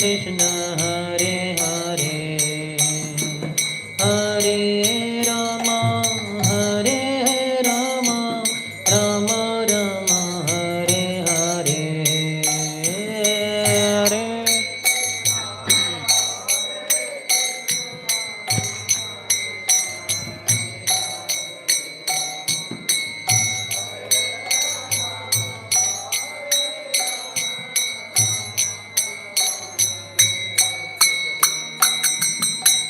Krishna Hare Hare Hare Rama Hare Rama Rama Rama Hare Hare Hare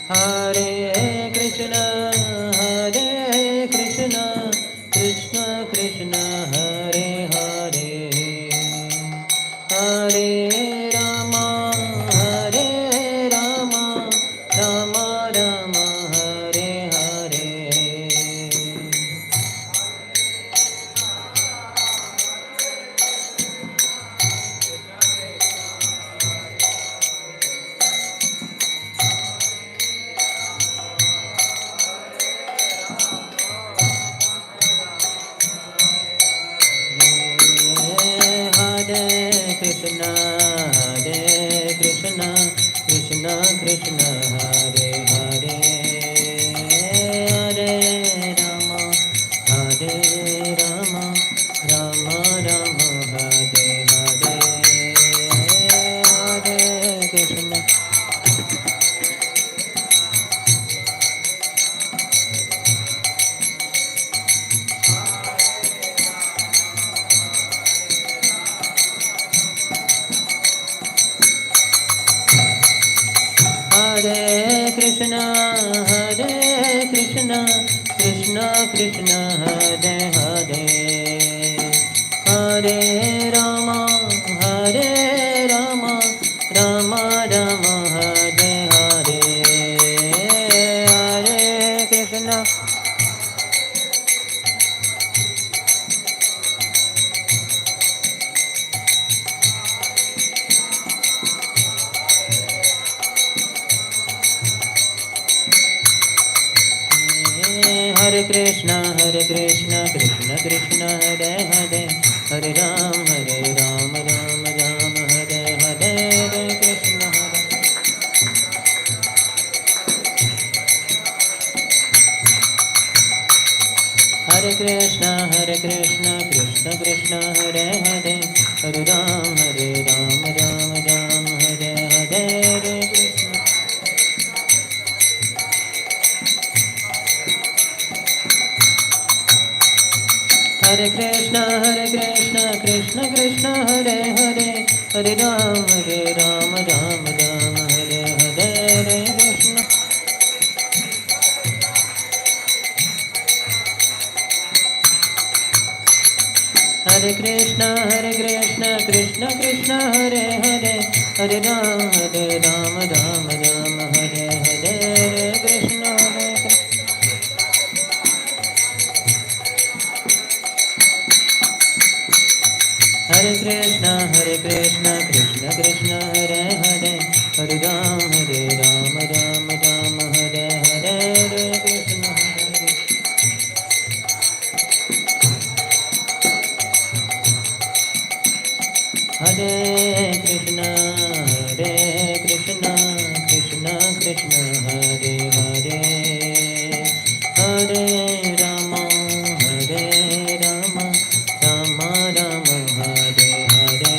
Hare Krishna, Krishna Krishna, Hare Hare, Hare Rama, Rama Rama, Hare Hare. Hare Krishna, Krishna Krishna, Hare Hare, Hare Rama, Rama Rama, Hare Hare, Hare Krishna. Hare Krishna, Krishna Krishna, Hare Hare, Hare Rama, Rama Rama, Hare Hare, Hare Krishna. Hare Krishna, Krishna Krishna, Hare Hare, Hare Ram, Ram Ram, Hare Hare, Hare Krishna, Hare Krishna, Krishna Krishna, Hare Hare, Hare Ram, Ram Ram, Hare Hare, Hare Krishna. Hare Krishna, Krishna Krishna, Hare Hare, Hare Ram, Ram Ram, Hare Hare, Hare Krishna. Hare Krishna, Krishna Krishna, Hare Hare, Hare Ram, Ram Ram, Hare Hare, Hare Krishna, Hare Krishna. Hare Krishna, Krishna Krishna, Hare Hare, Hare Ram, Ram Ram, Hare Hare, Hare Krishna, Hare Krishna, Krishna Krishna, Hare Hare, Hare Rama, Rama Rama, Hare Hare,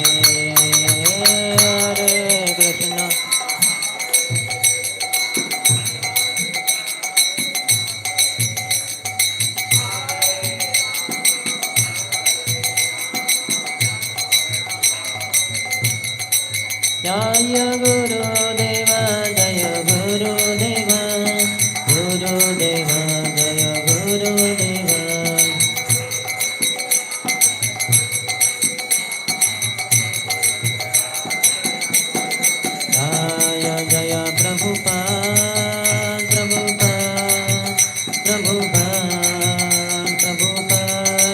Hare Krishna. Jaya Guru Deva, Jaya Guru Deva, Guru Deva, Jaya Guru Deva. Jaya Jaya Prabhupada, Prabhupada, Prabhupada, Prabhupada,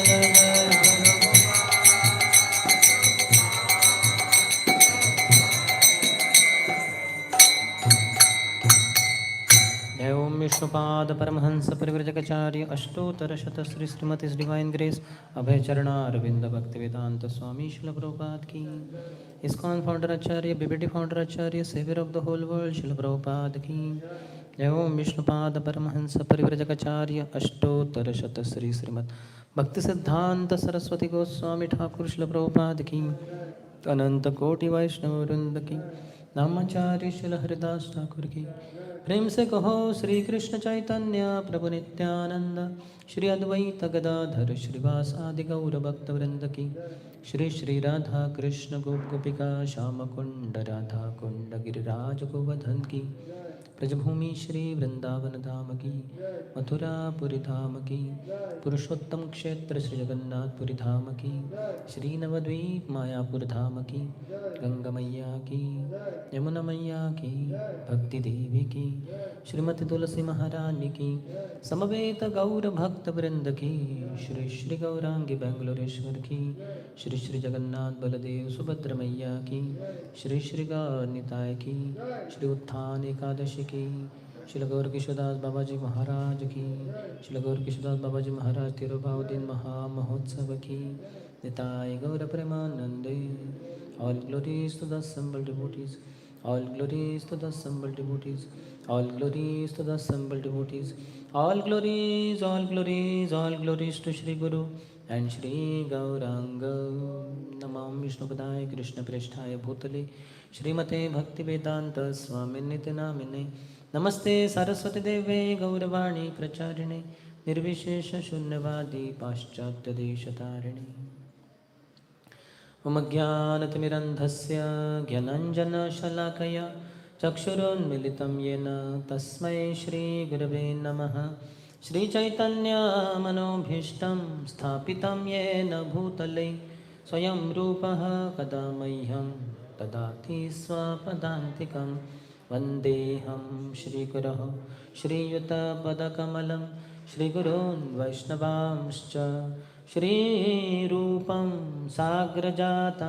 Jaya Prabhupada. Vishnupad Paramhans परिव्रजकाचार्य अष्टोत्तर शत Shri Shrimati divine grace Abhay Charana Aravinda Bhakti Vedanta Swami Srila Prabhupada की। ISKCON founder acharya BBT founder acharya saviour of the whole world Srila Prabhupada की। जय ओम विष्णुपाद परमहंस परिव्रजकाचार्य अष्टोत्तर शत श्री श्रीमद भक्ति सिद्धांत सरस्वती गोस्वामी ठाकुर शिल प्रभुपाद की। अनंत कोटि वैष्णव वृंद की। नामाचार्य शिल हरिदास ठाकुर की। प्रेम से कहो श्री कृष्ण चैतन्य प्रभु नित्यानंद श्री अद्वैत गदाधर श्रीवास आदि गौर भक्त वृंद की। श्री श्री राधा कृष्ण गोप गोपिका श्याम कुंड राधा कुंड गिरिराज गोवर्धन की। ब्रजभूमि श्री वृंदावन धाम की। मथुरापुरी धाम की। पुरुषोत्तम क्षेत्र श्री जगन्नाथपुरी धाम की। श्री नवद्वीप मायापुर धाम की। गंगा मैया की। यमुना मैया की। भक्ति देवी की। श्रीमती तुलसी महारानी की। समवेत गौर भक्त वृंद की। श्री श्री गौरांगी बेंगलोरेश्वर की। श्री श्री जगन्नाथ बलदेव सुभद्र मैया की। श्री श्री गौर निताय की। श्री उत्थान एकादशी की। श्री गौर किशोरदास बाबा जी महाराज की। श्री गौर किशोरदास बाबा जी महाराज तिरुभावदीन महामहोत्सव की। निताय गौर प्रेमानंदे। All glories to the assembled devotees. All glories to the assembled devotees. All glories to the assembled devotees. All glories, all glories, all glories to Shri Guru and Shri Gauranga. Namam Vishnupadaya Krishna Preshthaya Bhutale Shrimate Bhakti Vedanta Swaminiti Namine. Namaste Saraswati Deve Gauravani Pracharine Nirvishesha Shunyavadi Paschatya Deshatarine. मम ज्ञानतिमिरन्धस्य ज्ञानाञ्जनशलाकया चक्षुरुन्मिलितं येन तस्मै श्रीगुरवे नमः। श्रीचैतन्यमनोभीष्टं स्थापितं येन भूतले स्वयं रूपः कदा मह्यं ददाति स्वपदान्तिकं। वन्देऽहं श्रीगुरोः श्रीयुतपदकमलं श्रीगुरून् वैष्णवांश्च श्रीरूपं साग्रजातं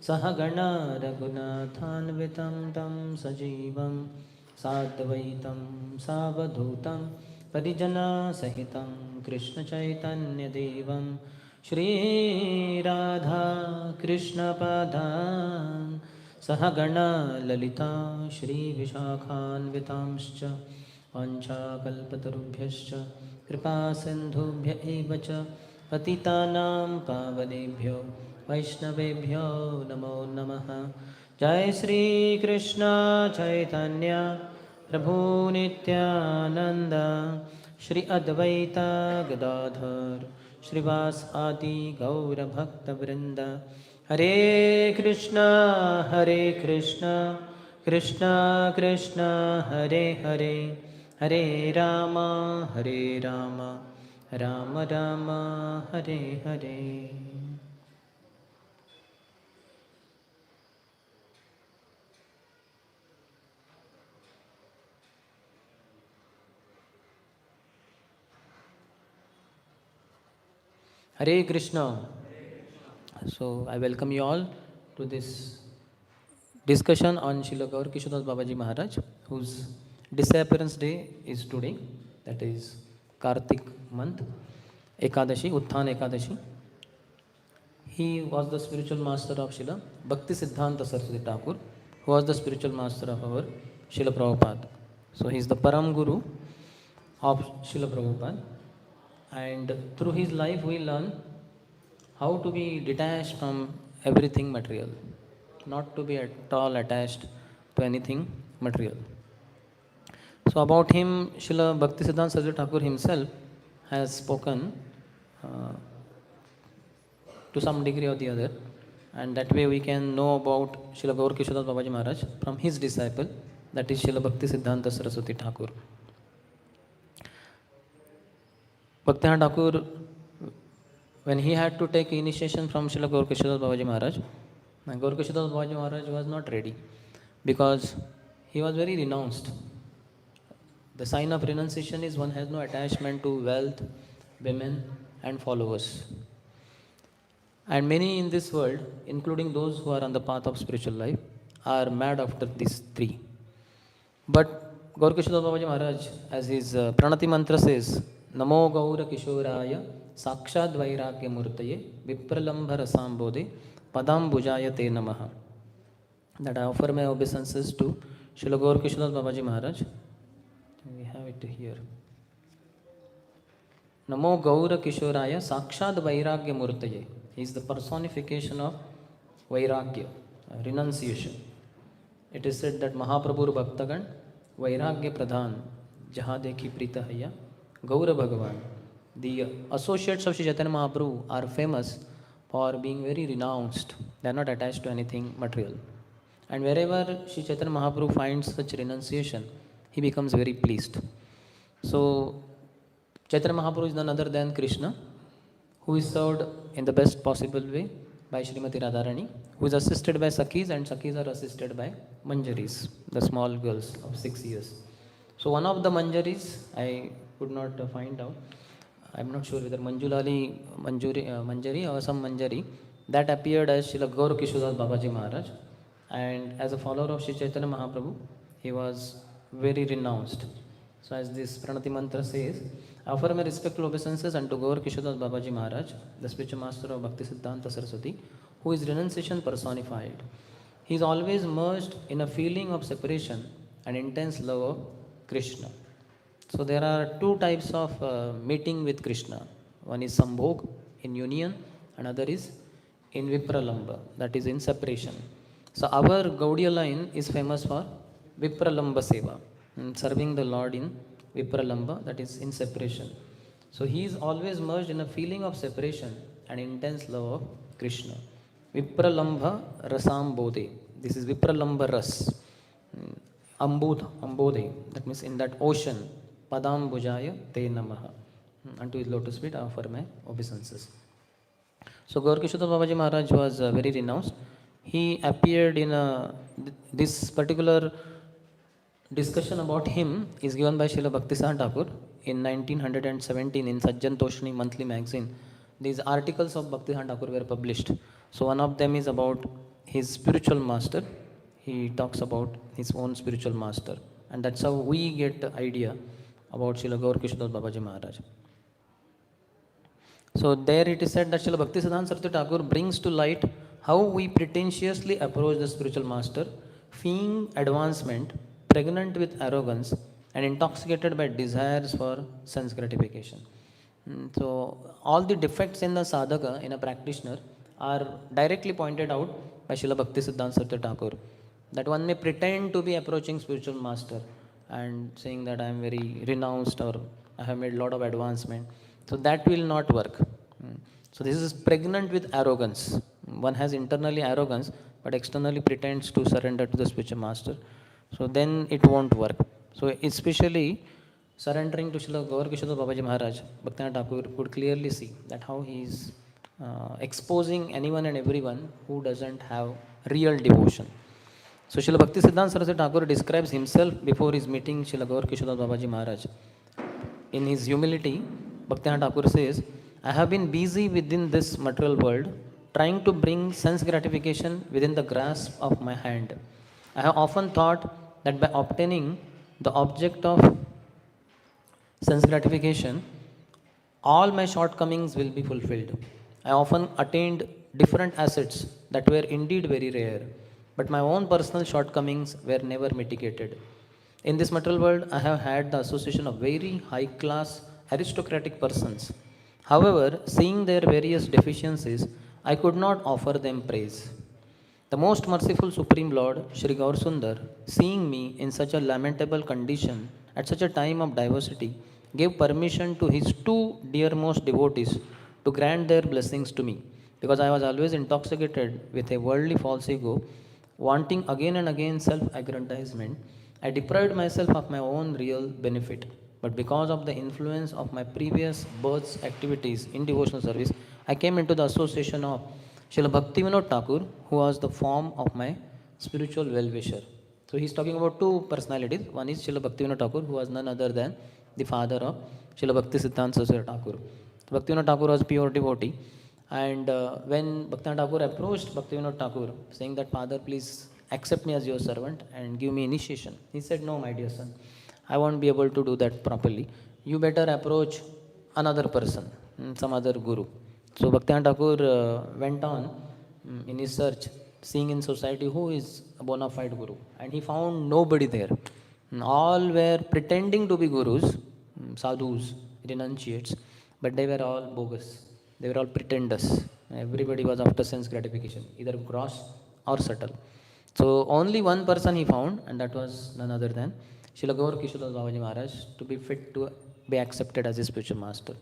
सहगणा रघुनाथान्वितं तं सजीवं साद्वैतं सावधूतं परिजनसहितं कृष्णचैतन्यदेवं श्रीराधा कृष्णपादान् सहगणा ललिता श्रीविशाखान्वितांश्च वाञ्छाकल्पतरुभ्यश्च कृपासिन्धुभ्य एव च पतितानां पावनेभ्यो वैष्णवेभ्यो नमो नमः। जय श्री कृष्ण चैतन्य प्रभु नित्यानंद श्री अद्वैत गदाधर श्रीवास आदि गौर भक्त वृंद। हरे Krishna Krishna Krishna Hare Hare Hare Ram Ram Ram Hare Hare. Hare Krishna. So I welcome you all to this discussion on Srila Gaur Kishodas Babaji Maharaj, whose disappearance day is today, that is Kartik month, Ekadashi, Utthan Ekadashi. He was the spiritual master of Srila Bhakti Siddhanta Saraswati Thakur, who was the spiritual master of our Srila Prabhupada. So he is the Param Guru of Srila Prabhupada, and through his life we learn how to be detached from everything material, not to be at all attached to anything material. So about him, Srila Bhaktisiddhanta Saraswati Thakur himself has spoken to some degree or the other, and that way we can know about Srila Gaur Kishodas Babaji Maharaj from his disciple, that is Srila Bhaktisiddhanta Saraswati Thakur. Bhaktivedanta Thakur, when he had to take initiation from Srila Gaur Kishodas Babaji Maharaj, Gaur Kishodas Babaji Maharaj was not ready because he was very renounced. The sign of renunciation is one has no attachment to wealth, women and followers. And many in this world, including those who are on the path of spiritual life, are mad after these three. But Gaur Kishore Babaji Maharaj, as his Pranati mantra says, Namo Gaura Kishoraya Sakshad Vairagya Murtaye Vipralambha Rasambode Padam Bujaya Te Namaha. That I offer my obeisances to Srila Gaur Kishore Babaji Maharaj. We have it here. Namo Gaura Kishoraya Sakshad Vairagya Murtaye. He is the personification of Vairagya, renunciation. It is said that Mahaprabhu Bhaktagan Vairagya Pradhan Jaha Dekhi Prita Haya Gaura Bhagavan. The associates of Sri Chaitanya Mahaprabhu are famous for being very renounced. They are not attached to anything material. And wherever Sri Chaitanya Mahaprabhu finds such renunciation, he becomes very pleased. So, Chaitanya Mahaprabhu is none other than Krishna, who is served in the best possible way by Srimati Radharani, who is assisted by Sakhis, and Sakhis are assisted by Manjaris, the small girls of 6 years. So one of the Manjaris, I could not find out, I am not sure whether Manjulali Manjari or some Manjari, that appeared as Srila Gaur Kishodas Babaji Maharaj, and as a follower of Sri Chaitanya Mahaprabhu, he was very renounced. So as this Pranati mantra says, I offer my respectful obeisances unto Gaur Kishodas Babaji Maharaj, the spiritual master of Bhakti Siddhanta Saraswati, who is renunciation personified. He is always merged in a feeling of separation and intense love of Krishna. So there are two types of meeting with Krishna. One is Sambhog, in union, another is in Vipralamba, that is in separation. So our Gaudiya line is famous for Vipralamba Seva, serving the Lord in Vipralamba, that is in separation. So he is always merged in a feeling of separation and intense love of Krishna. Vipralamba Rasam Bodhe. This is Vipralamba Ras. Ambodhe. That means in that ocean. Padam Bujaya Te Namaha. Unto his lotus feet I offer my obeisances. So Gaur Kishore Babaji Maharaj was very renounced. He appeared in this particular discussion about him is given by Srila Bhaktisiddhanta Thakur in 1917 in Sajjan Toshni monthly magazine. These articles of Bhaktisiddhanta Thakur were published. So one of them is about his spiritual master. He talks about his own spiritual master. And that's how we get the idea about Srila Gaur Kishore Babaji Maharaj. So there it is said that Srila Bhaktisiddhanta Saraswati Thakur brings to light how we pretentiously approach the spiritual master, feigning advancement, pregnant with arrogance, and intoxicated by desires for sense gratification. So all the defects in the sadhaka, in a practitioner, are directly pointed out by Srila Bhaktisiddhanta Saraswati Thakur. That one may pretend to be approaching spiritual master and saying that I am very renounced or I have made a lot of advancement. So that will not work. So this is pregnant with arrogance. One has internally arrogance, but externally pretends to surrender to the spiritual master. So then it won't work. So especially surrendering to Srila Gaur Kishore Babaji Maharaj, Bhaktivinoda Thakur could clearly see that how he is exposing anyone and everyone who doesn't have real devotion. So Srila Bhaktisiddhanta Saraswati Thakur describes himself before his meeting Srila Gaur Kishore Babaji Maharaj. In his humility, Bhaktivinoda Thakur says, I have been busy within this material world, trying to bring sense gratification within the grasp of my hand. I have often thought that by obtaining the object of sense gratification, all my shortcomings will be fulfilled. I often attained different assets that were indeed very rare, but my own personal shortcomings were never mitigated. In this material world, I have had the association of very high class aristocratic persons. However, seeing their various deficiencies, I could not offer them praise. The most merciful Supreme Lord, Sri Gaur Sundar, seeing me in such a lamentable condition at such a time of diversity, gave permission to his two dearmost devotees to grant their blessings to me, because I was always intoxicated with a worldly false ego, wanting again and again self-aggrandizement. I deprived myself of my own real benefit. But because of the influence of my previous birth's activities in devotional service, I came into the association of Srila Bhaktivinoda Thakur, who was the form of my spiritual well-wisher. So he's talking about two personalities. One is Srila Bhaktivinoda Thakur, who was none other than the father of Srila Bhaktisiddhanta Saraswati Thakur. Bhaktivinoda Thakur was pure devotee. And when Bhaktivinoda Thakur approached Bhaktivinoda Thakur, saying that, Father, please accept me as your servant and give me initiation. He said, no, my dear son. I won't be able to do that properly. You better approach another person, some other guru. So Bhaktivinoda Thakur went on in his search, seeing in society who is a bona fide guru, and he found nobody there. All were pretending to be gurus, sadhus, renunciates, but they were all bogus. They were all pretenders. Everybody was after sense gratification, either gross or subtle. So only one person he found, and that was none other than Srila Gaur Kishodas Babaji Maharaj, to be fit to be accepted as his spiritual master.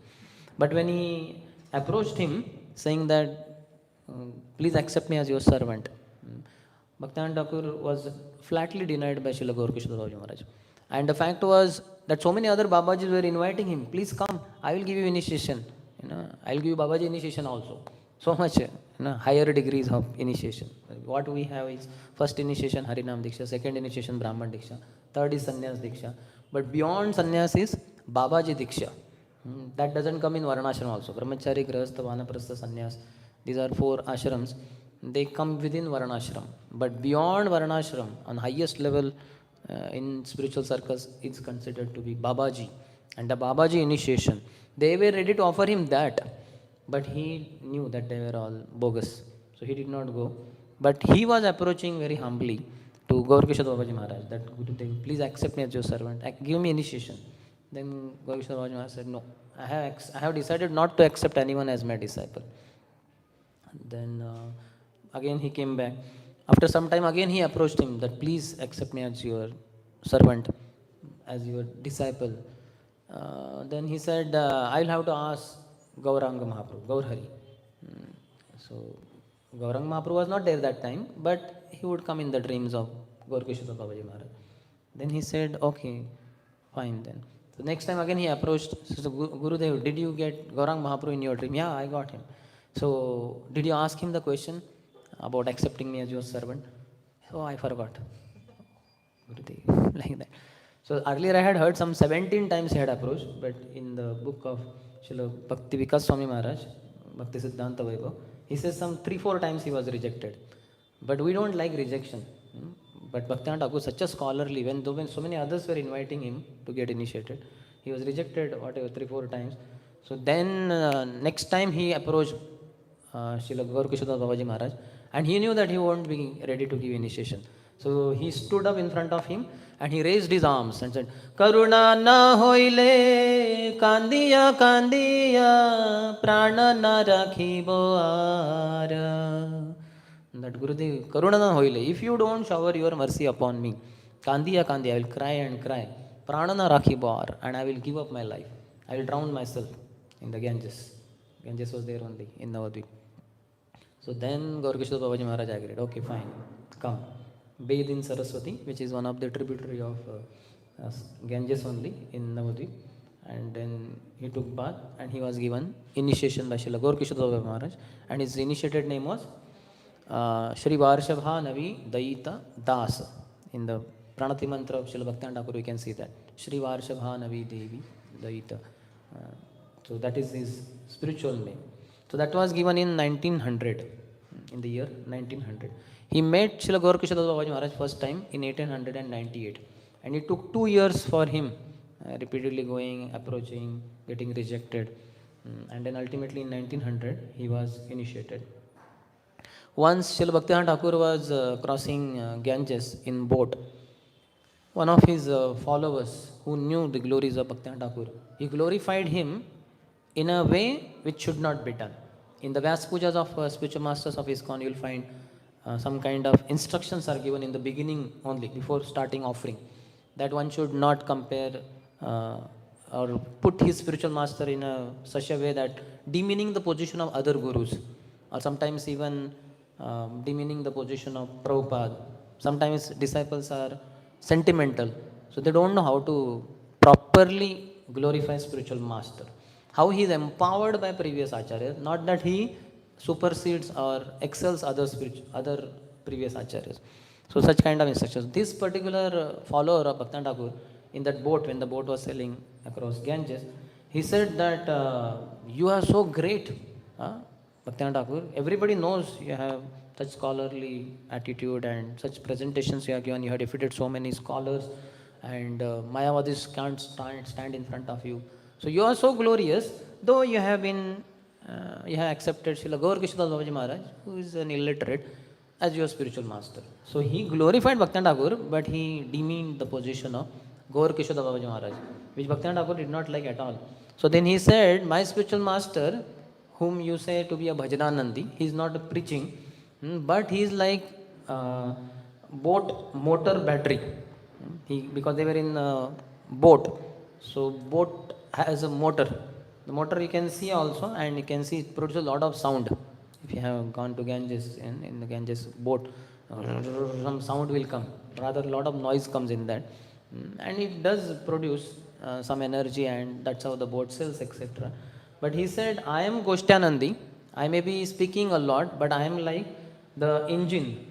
But when he approached him, saying that, please accept me as your servant, Bhaktivinoda Thakur was flatly denied by Srila Gaur Kishodas Babaji Maharaj. And the fact was that so many other Babajis were inviting him, please come, I will give you initiation. I will give you Babaji initiation also. So much higher degrees of initiation. What we have is first initiation Harinam Diksha, second initiation Brahman Diksha, third is Sannyas Diksha. But beyond Sannyas is Babaji Diksha. That doesn't come in Varnashram also. Brahmachari, Grihastha, Vanaprastha, Sannyas. These are 4 ashrams. They come within Varnashram. But beyond Varnashram, on highest level in spiritual circles, it's considered to be Babaji. And the Babaji initiation, they were ready to offer him that. But he knew that they were all bogus. So he did not go. But he was approaching very humbly to Gaur Kishodas Babaji Maharaj, that Gurudev, please accept me as your servant. Give me initiation. Then Gaur Kishodas Babaji Maharaj said, no, I have decided not to accept anyone as my disciple. Then again he came back. After some time again he approached him that please accept me as your servant, as your disciple. Then he said, I will have to ask Gauranga Mahaprabhu, Gaurhari. So Gauranga Mahaprabhu was not there that time, but he would come in the dreams of Gaur Kishodas Babaji Maharaj. Then he said, okay, fine then. So next time again he approached, so Gurudev, did you get Gauranga Mahaprabhu in your dream? Yeah, I got him. So did you ask him the question about accepting me as your servant? So I forgot. Gurudev, like that. So earlier I had heard some 17 times he had approached, but in the book of Srila Bhakti Vikas Swami Maharaj, Bhakti Siddhanta Vaibhav, he says some 3-4 times he was rejected. But we don't like rejection. But Bhaktivinoda Thakur was such a scholarly, when so many others were inviting him to get initiated, he was rejected whatever 3-4 times. So then next time he approached Srila Gaur Kishodas Babaji Maharaj, and he knew that he won't be ready to give initiation. So he stood up in front of him and he raised his arms and said, Karuna na hoile, kandiya kandiya, prana na rakhibo ara. That Gurudev, Karuna na hoile, if you don't shower your mercy upon me, kandiya kandiya, I will cry and cry, prana na rakhibo ara, and I will give up my life. I will drown myself in the Ganges. Ganges was there only in Navadvip. So then Gaur Kishodas Babaji Maharaj agreed, okay fine, come. Bathe in Saraswati, which is one of the tributary of Ganges only in Navadvip. And then he took bath and he was given initiation by Srila Gaur Kishodas Babaji Maharaj. And his initiated name was Shri Varshabha Navi Daita Das. In the Pranati Mantra of Srila Bhaktivinoda Thakur, we can see that. Shri Varshabha Navi Devi Daita. So that is his spiritual name. So that was given in 1900, in the year 1900. He met Srila Gaur Kishodas Babaji Maharaj first time in 1898. And it took 2 years for him, repeatedly going, approaching, getting rejected. And then ultimately in 1900, he was initiated. Once Srila Bhaktivinoda Thakur was crossing Ganges in boat. One of his followers who knew the glories of Bhaktivinoda Thakur, he glorified him in a way which should not be done. In the Vyas Pujas of spiritual masters of ISKCON, you will find some kind of instructions are given in the beginning only, before starting offering, that one should not compare or put his spiritual master in such a way that demeaning the position of other gurus, or sometimes even demeaning the position of Prabhupada. Sometimes disciples are sentimental, so they don't know how to properly glorify spiritual master. How he is empowered by previous acharyas, not that he supersedes or excels other previous acharyas. So such kind of instructions. This particular follower of Bhaktivinoda Thakur, in that boat, when the boat was sailing across Ganges, he said that you are so great, Bhaktivinoda Thakur. Everybody knows you have such scholarly attitude and such presentations you have given. You have defeated so many scholars and Mayavadis can't stand in front of you. So you are so glorious, though you have accepted Srila Gaur Kishadas Babaji Maharaj, who is an illiterate, as your spiritual master. So he glorified Bhaktivinoda Thakur, but he demeaned the position of Gaur Kishadas Babaji Maharaj, which Bhaktivinoda Thakur did not like at all. So then he said, my spiritual master, whom you say to be a Bhajananandi, he is not preaching, but he is like boat motor battery. Because they were in boat, so boat has a motor. The motor you can see also, and you can see it produces a lot of sound. If you have gone to Ganges, in the Ganges boat, some sound will come, rather a lot of noise comes in that. And it does produce some energy, and that's how the boat sails, etc. But he said, I am Goshtyanandi, I may be speaking a lot, but I am like the engine,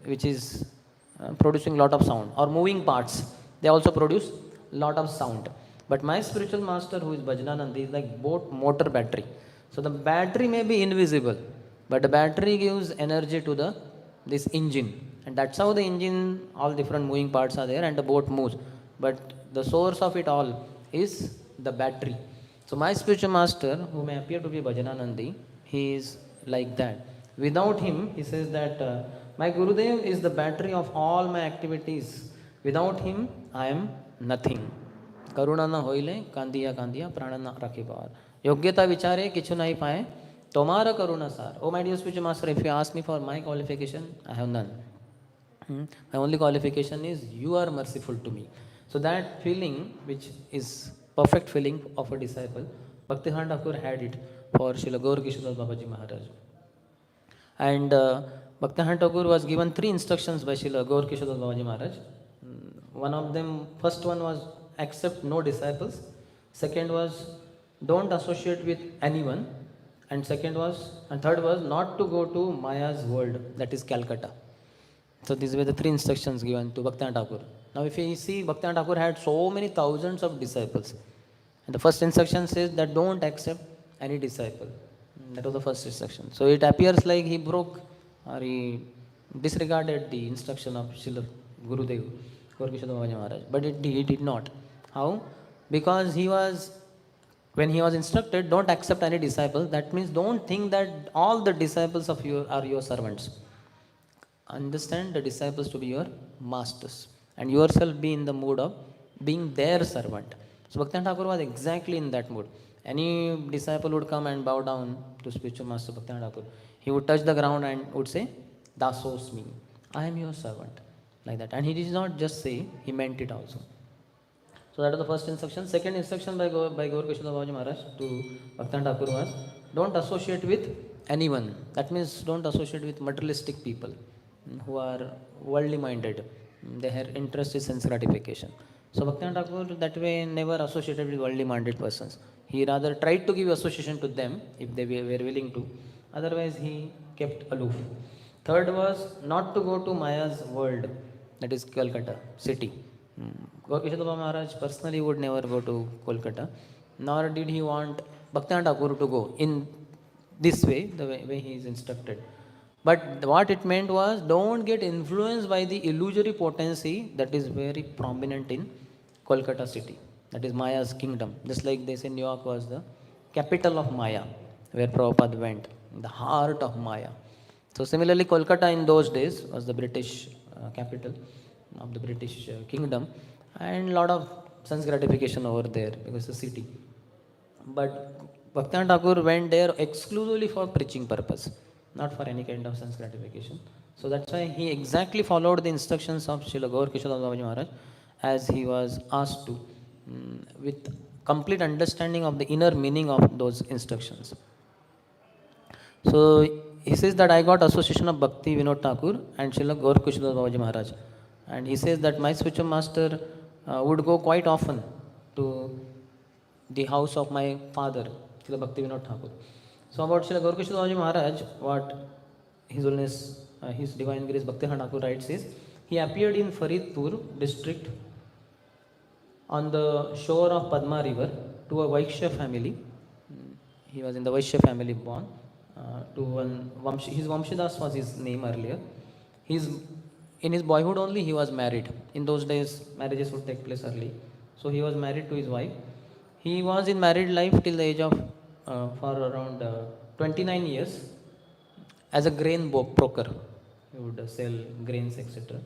which is producing lot of sound, or moving parts, they also produce lot of sound. But my spiritual master, who is Bhajananandi, is like boat motor battery. So the battery may be invisible, but the battery gives energy to the this engine, and that's how the engine, all different moving parts are there, and the boat moves. But the source of it all is the battery. So my spiritual master, who may appear to be Bhajananandi, he is like that. Without him, he says that my Gurudev is the battery of all my activities. Without him, I am nothing. करुणा न होइले कांदिया कांदिया प्राण न रखे पार योग्यता विचारे किछु नहीं पाए तुम्हारा करुणा सार. Oh my dear spiritual master, if you ask me for my qualification, I have none. My only qualification is you are merciful to me. So that feeling, which is perfect feeling of a disciple, Bhaktivinoda Thakur had it for Srila Gaur Kishadas Babaji Maharaj. And Bhaktivinoda Thakur was given 3 instructions by Srila Gaur Kishadas Babaji Maharaj. One of them, first one was accept no disciples. Second was don't associate with anyone. And third was not to go to Maya's world, that is Calcutta. So these were the 3 instructions given to Bhaktivinoda Thakur. Now if you see, Bhaktivinoda Thakur had so many thousands of disciples. And the first instruction says that don't accept any disciple. That was the first instruction. So it appears like he broke or he disregarded the instruction of Srila Gurudev, Gaur Kishadas Babaji Maharaj. But he did not. How? Because when he was instructed, don't accept any disciple, that means don't think that all the disciples of you are your servants. Understand the disciples to be your masters, and yourself be in the mood of being their servant. So Bhaktivinoda Thakur was exactly in that mood. Any disciple would come and bow down to spiritual master Bhaktivinoda Thakur. He would touch the ground and would say, Dasosmi, I am your servant. Like that. And he did not just say, he meant it also. So that was the first instruction. Second instruction by Gaur Kishadas Babaji Maharaj to Bhaktivinoda Thakur was, don't associate with anyone. That means don't associate with materialistic people who are worldly minded. Their interest is sense gratification. So Bhaktivinoda Thakur that way never associated with worldly minded persons. He rather tried to give association to them if they were willing to. Otherwise he kept aloof. Third was not to go to Maya's world, that is Calcutta city. Gaur Kishadas Babaji Maharaj personally would never go to Kolkata, nor did he want Bhaktivinoda Thakur to go in this way, the way he is instructed. But what it meant was, don't get influenced by the illusory potency that is very prominent in Kolkata city, that is Maya's kingdom. Just like they say New York was the capital of Maya, where Prabhupada went, the heart of Maya. So similarly, Kolkata in those days was the British capital of the British kingdom, and a lot of sense gratification over there because it's a city. But Bhaktivinoda Thakur went there exclusively for preaching purpose, not for any kind of sense gratification. So that's why he exactly followed the instructions of Srila Gaur Kishadas Babaji Maharaj as he was asked to, with complete understanding of the inner meaning of those instructions. So he says that I got association of Bhakti Vinod Thakur and Srila Gaur Kishadas Babaji Maharaj. And he says that my spiritual master would go quite often to the house of my father, Srila Bhakti Vinod Thakur. So about Srila Gaur Kishadas Babaji Maharaj, what His Holiness, His Divine Grace Bhaktivinoda Thakur writes is, he appeared in Faridpur district on the shore of Padma river to a Vaishya family. He was in the Vaishya family born. His Vamshidas was his name earlier. His In his boyhood only he was married. In those days, marriages would take place early. So he was married to his wife. He was in married life till the age of for around 29 years as a grain broker. He would sell grains, etc.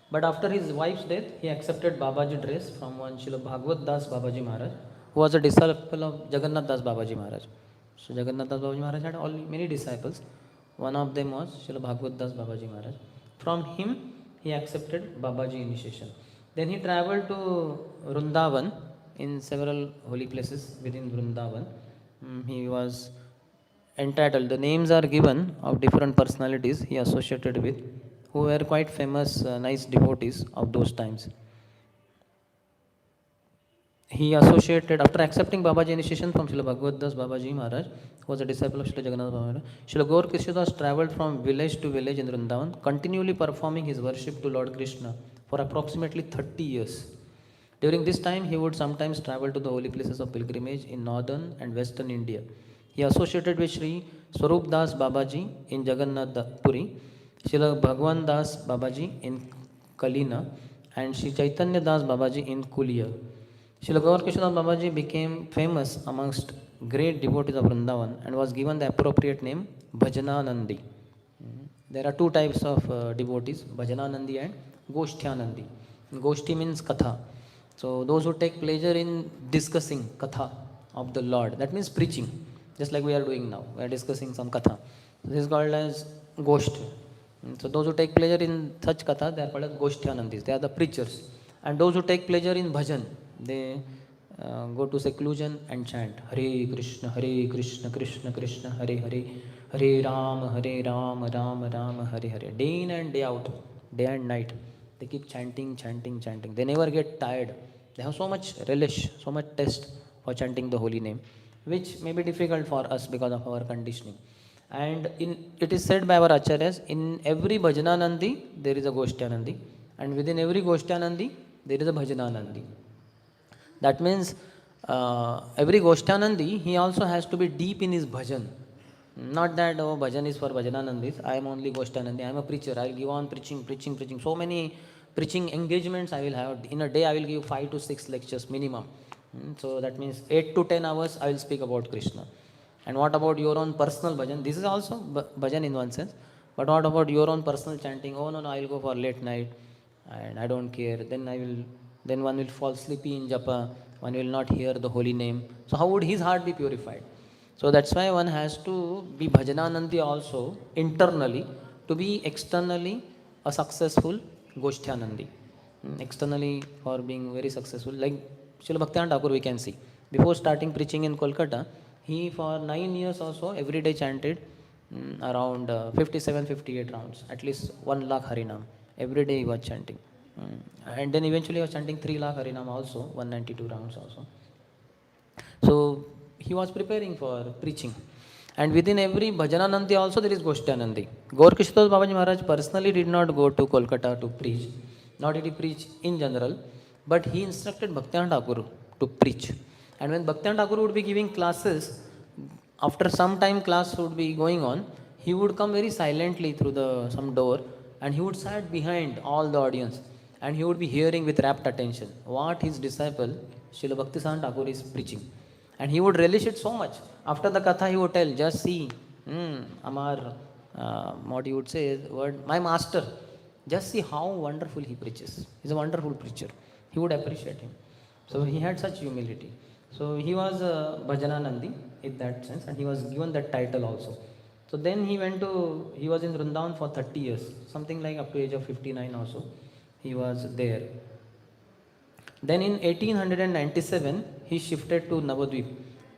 But after his wife's death, he accepted Babaji dress from one Srila Bhagavad Das Babaji Maharaj, who was a disciple of Jagannath Das Babaji Maharaj. So Jagannath Das Babaji Maharaj had many disciples. One of them was Srila Bhagavad Das Babaji Maharaj. From him, he accepted Babaji initiation. Then he traveled to Vrindavan in several holy places within Vrindavan. He was entitled, the names are given of different personalities he associated with, who were quite famous, nice devotees of those times. He associated, after accepting Babaji initiation from Srila Bhagavad Das Babaji Maharaj, who was a disciple of Srila Jagannath Maharaj, Srila Gaur Krishnadas travelled from village to village in Vrindavan, continually performing his worship to Lord Krishna for approximately 30 years. During this time, he would sometimes travel to the holy places of pilgrimage in northern and western India. He associated with Sri Swarup Das Babaji in Jagannath Puri, Srila Bhagwan Das Babaji in Kalina, and Sri Chaitanya Das Babaji in Kulia. Srila Gaur Krishnadas Babaji became famous amongst great devotees of Vrindavan and was given the appropriate name Bhajananandi. There are two types of devotees, Bhajananandi and Goshtyanandi. Goshti means katha. So those who take pleasure in discussing katha of the Lord, that means preaching, just like we are doing now. We are discussing some katha. So this is called as Gosht. So those who take pleasure in such katha, they are called as Goshtyanandis. They are the preachers. And those who take pleasure in bhajan, they go to seclusion and chant Hare Krishna, Krishna Krishna, Hare Hare, Hare Ram, Ram Ram, Hare Hare. Day in and day out, day and night, they keep chanting, chanting, chanting. They never get tired. They have so much relish, so much taste for chanting the holy name, which may be difficult for us because of our conditioning. And it is said by our acharyas, in every Bhajananandi there is a Goshtyanandi, and within every Goshtyanandi there is a Bhajananandi. That means every Goshtyanandi, he also has to be deep in his bhajan. Not that, oh, bhajan is for Bhajananandis, I am only Goshtyanandi, I am a preacher, I will give on preaching. So many preaching engagements I will have. In a day I will give 5 to 6 lectures minimum. So that means 8 to 10 hours I will speak about Krishna. And what about your own personal bhajan? This is also bhajan in one sense. But what about your own personal chanting? Oh no, I will go for late night and I don't care. Then one will fall sleepy in japa, one will not hear the holy name. So how would his heart be purified? So that's why one has to be Bhajananandi also internally to be externally a successful Goshtyanandi. Externally for being very successful, like Srila Bhaktivinoda Thakur we can see. Before starting preaching in Kolkata, he for 9 years or so every day chanted around 57-58 rounds, at least 1 lakh Harinam. Every day he was chanting. And then eventually he was chanting 3 lakh Harinam also, 192 rounds also. So he was preparing for preaching. And within every Bhajananandi also there is Goshtyanandi. Gaur Krishnadas Babaji Maharaj personally did not go to Kolkata to preach, nor did he preach in general, but he instructed Bhaktivinoda Thakur to preach. And when Bhaktivinoda Thakur would be giving classes, after some time class would be going on, he would come very silently through some door and he would sit behind all the audience and he would be hearing with rapt attention what his disciple Srila Bhaktisiddhanta Thakur is preaching. And he would relish it so much. After the katha he would tell, just see, Amar, what he would say, word, my master, just see how wonderful he preaches. He's a wonderful preacher. He would appreciate him. So he had such humility. So he was Bhajananandi in that sense, and he was given that title also. So then he was in Vrindavan for 30 years, something like up to age of 59 also. He was there. Then in 1897, he shifted to Navadvip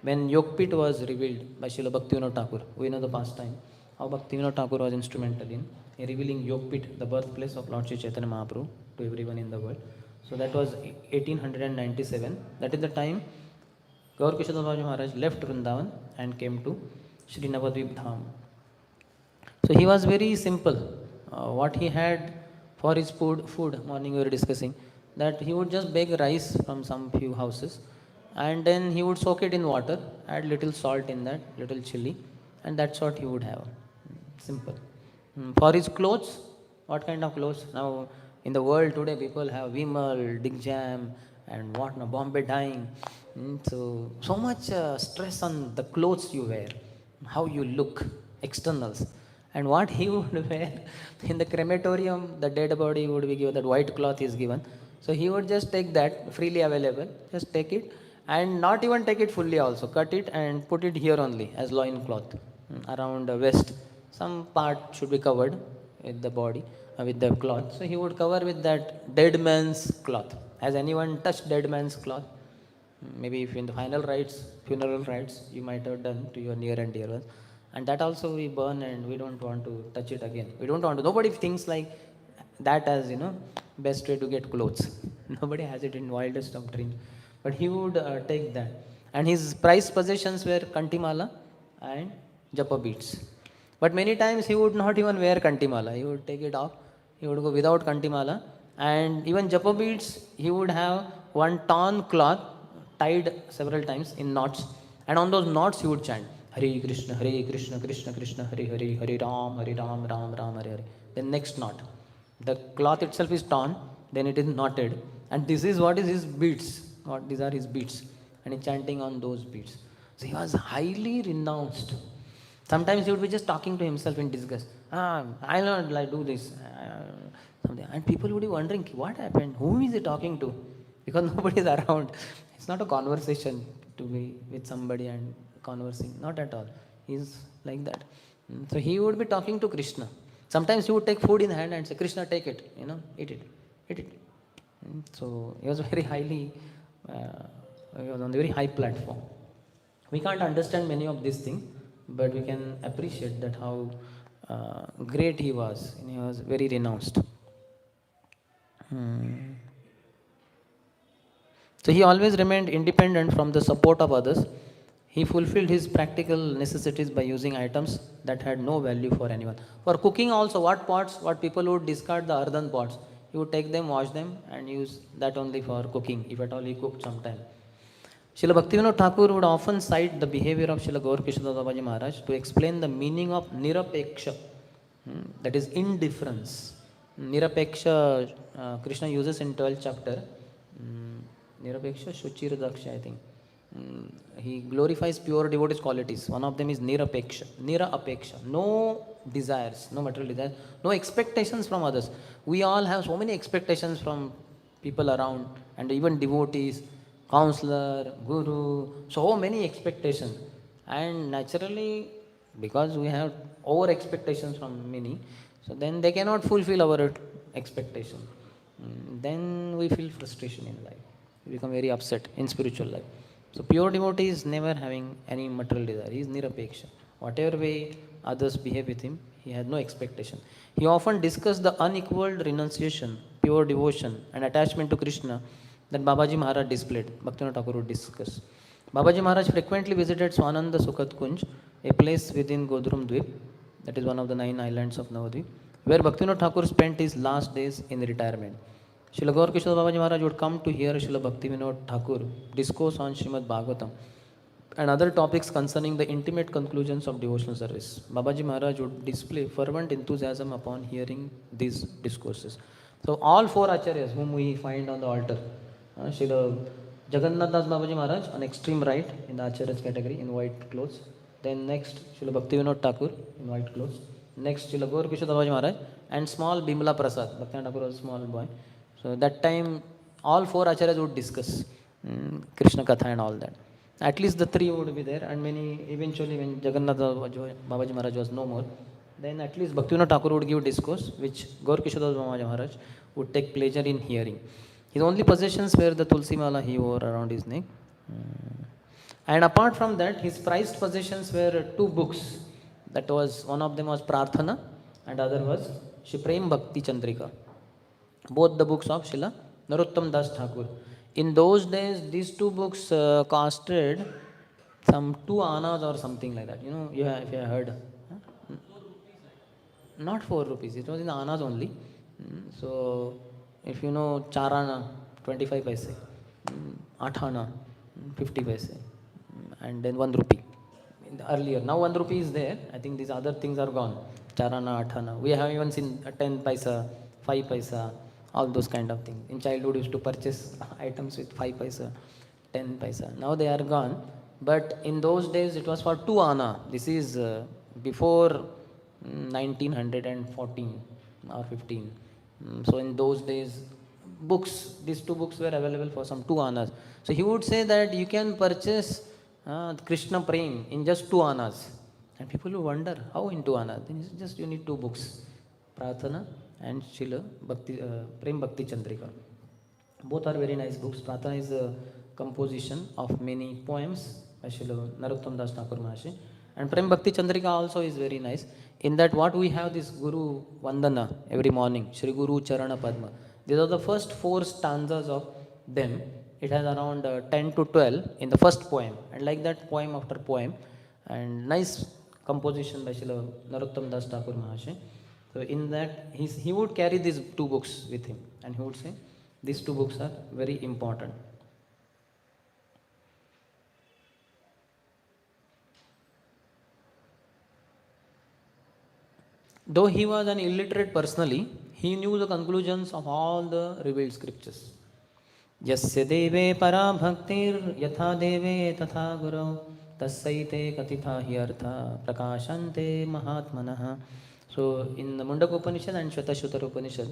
when Yogpit was revealed by Srila Bhaktivinoda Thakur. We know the pastime, how Bhaktivinoda Thakur was instrumental in revealing Yogpit, the birthplace of Lord Sri Chaitanya Mahaprabhu, to everyone in the world. So that was 1897. That is the time Gaur Krishnadas Babaji Maharaj left Vrindavan and came to Sri Navadvip Dham. So he was very simple. What he had for his food, morning we were discussing, that he would just bake rice from some few houses and then he would soak it in water, add little salt in that, little chili, and that's what he would have. Simple. For his clothes, What kind of clothes? Now, in the world today, people have Vimal, Dig Jam, and what now, Bombay dyeing. So much stress on the clothes you wear, how you look, externals. And what he would wear in the crematorium, the dead body would be given, that white cloth is given. So he would just take that, freely available, just take it, and not even take it fully also, cut it and put it here only as loin cloth, around the waist. Some part should be covered with the body, with the cloth. So he would cover with that dead man's cloth. Has anyone touched dead man's cloth? Maybe if in the final rites, funeral rites, you might have done to your near and dear ones. And that also we burn, and we don't want to touch it again. We don't want to. Nobody thinks like that as, best way to get clothes. Nobody has it in wildest of dreams. But he would take that. And his prized possessions were kantimala and japa beads. But many times he would not even wear kantimala. He would take it off. He would go without kantimala. And even japa beads, he would have one torn cloth tied several times in knots. And on those knots he would chant Hare Krishna, Krishna Krishna, Hare Hare, Hare Ram, Ram Ram, Hare Hare. Then next knot. The cloth itself is torn, then it is knotted. And this is what is his beads. What these are his beads. And he chanting on those beads. So he was highly renounced. Sometimes he would be just talking to himself in disgust. I'll not like do this. Something. And people would be wondering, what happened? Whom is he talking to? Because nobody is around. It's not a conversation to be with somebody and conversing. Not at all. He's like that. So he would be talking to Krishna. Sometimes he would take food in hand and say, Krishna, take it. Eat it. Eat it. So he was very highly, he was on the very high platform. We can't understand many of these things, but we can appreciate that how great he was. And he was very renounced. So he always remained independent from the support of others. He fulfilled his practical necessities by using items that had no value for anyone. For cooking also, what people would discard the earthen pots. He would take them, wash them, and use that only for cooking, if at all he cooked sometime. Srila Bhaktivinoda Thakur would often cite the behavior of Srila Gaur Kishore Babaji Maharaj to explain the meaning of nirapeksha, that is indifference. Nirapeksha, Krishna uses in 12th chapter. Nirapeksha, Shuchir Daksha, I think. He glorifies pure devotees' qualities. One of them is Nirapeksha. Nira-apeksha. No desires, no material desires, no expectations from others. We all have so many expectations from people around, and even devotees, counselor, guru, so many expectations. And naturally, because we have over expectations from many, so then they cannot fulfill our expectation. Then we feel frustration in life. We become very upset in spiritual life. So pure devotee is never having any material desire. He is nirapeksha. Whatever way others behave with him, he has no expectation. He often discussed the unequaled renunciation, pure devotion and attachment to Krishna that Babaji Maharaj displayed. Bhaktivinoda Thakur would discuss. Babaji Maharaj frequently visited Swananda Sukhat Kunj, a place within Godrum Dvip, that is one of the 9 islands of Navadvip, where Bhaktivinoda Thakur spent his last days in retirement. Srila Gaur Kishore Babaji Maharaj would come to hear Srila Bhaktivinoda Thakur discourse on Srimad Bhagavatam and other topics concerning the intimate conclusions of devotional service. Babaji Maharaj would display fervent enthusiasm upon hearing these discourses. So all 4 acharyas whom we find on the altar, Srila Jagannath Das Babaji Maharaj on extreme right in the acharyas category in white clothes. Then next Srila Bhaktivinoda Thakur in white clothes. Next Srila Gaur Kishore Babaji Maharaj and small Bimala Prasad. Bhaktivinoda Thakur was a small boy. So that time all 4 acharyas would discuss Krishna Katha and all that. At least the 3 would be there, and many eventually when Jagannath Babaji Maharaj was no more, then at least Bhaktivinoda Thakur would give discourse which Gaur Kishore Babaji Maharaj would take pleasure in hearing. His only possessions were the Tulsi Mala he wore around his neck. And apart from that, his prized possessions were 2 books. That was, one of them was Prarthana and other was Shri Prem Bhakti Chandrika. Both the books of Srila Narottam Das Thakur. In those days, these 2 books costed some 2 annas or something like that. If you have heard. Not 4 rupees, it was in annas only. So, if you know, 4 anna, 25 paise, 8 anna, 50 paise, and then 1 rupee. Earlier, now 1 rupee is there. I think these other things are gone. charana, athana. We have even seen a 10 paisa, 5 paisa, all those kind of things. In childhood, we used to purchase items with 5 paisa, 10 paisa. Now they are gone. But in those days, it was for 2 ana. This is before 1914 or 15. So in those days, books, these 2 books were available for some 2 annas. So he would say that you can purchase Krishna Prem in just 2 annas. And people will wonder, how in 2 annas? Then he said, just you need 2 books, Pratana and Shila Bhakti, Prem Bhakti Chandrika. Both are very nice books. Pratana is a composition of many poems by Srila Narottam Das Thakur Maharshi. And Prem Bhakti Chandrika also is very nice. In that, what we have this Guru Vandana every morning, Shri Guru Charana Padma. These are the first 4 stanzas of them. It has around 10 to 12 in the first poem. And like that, poem after poem. And nice composition by Srila Narottam Das Thakur Maharshi. So in that, he would carry these 2 books with him. And he would say, these 2 books are very important. Though he was an illiterate personally, he knew the conclusions of all the revealed scriptures. Yasya deve para bhaktir yatha deve tatha guru tassaite katitha hi artha prakashante mahatmanah. So in the Mundaka Upanishad and Shvatashvatara Upanishad,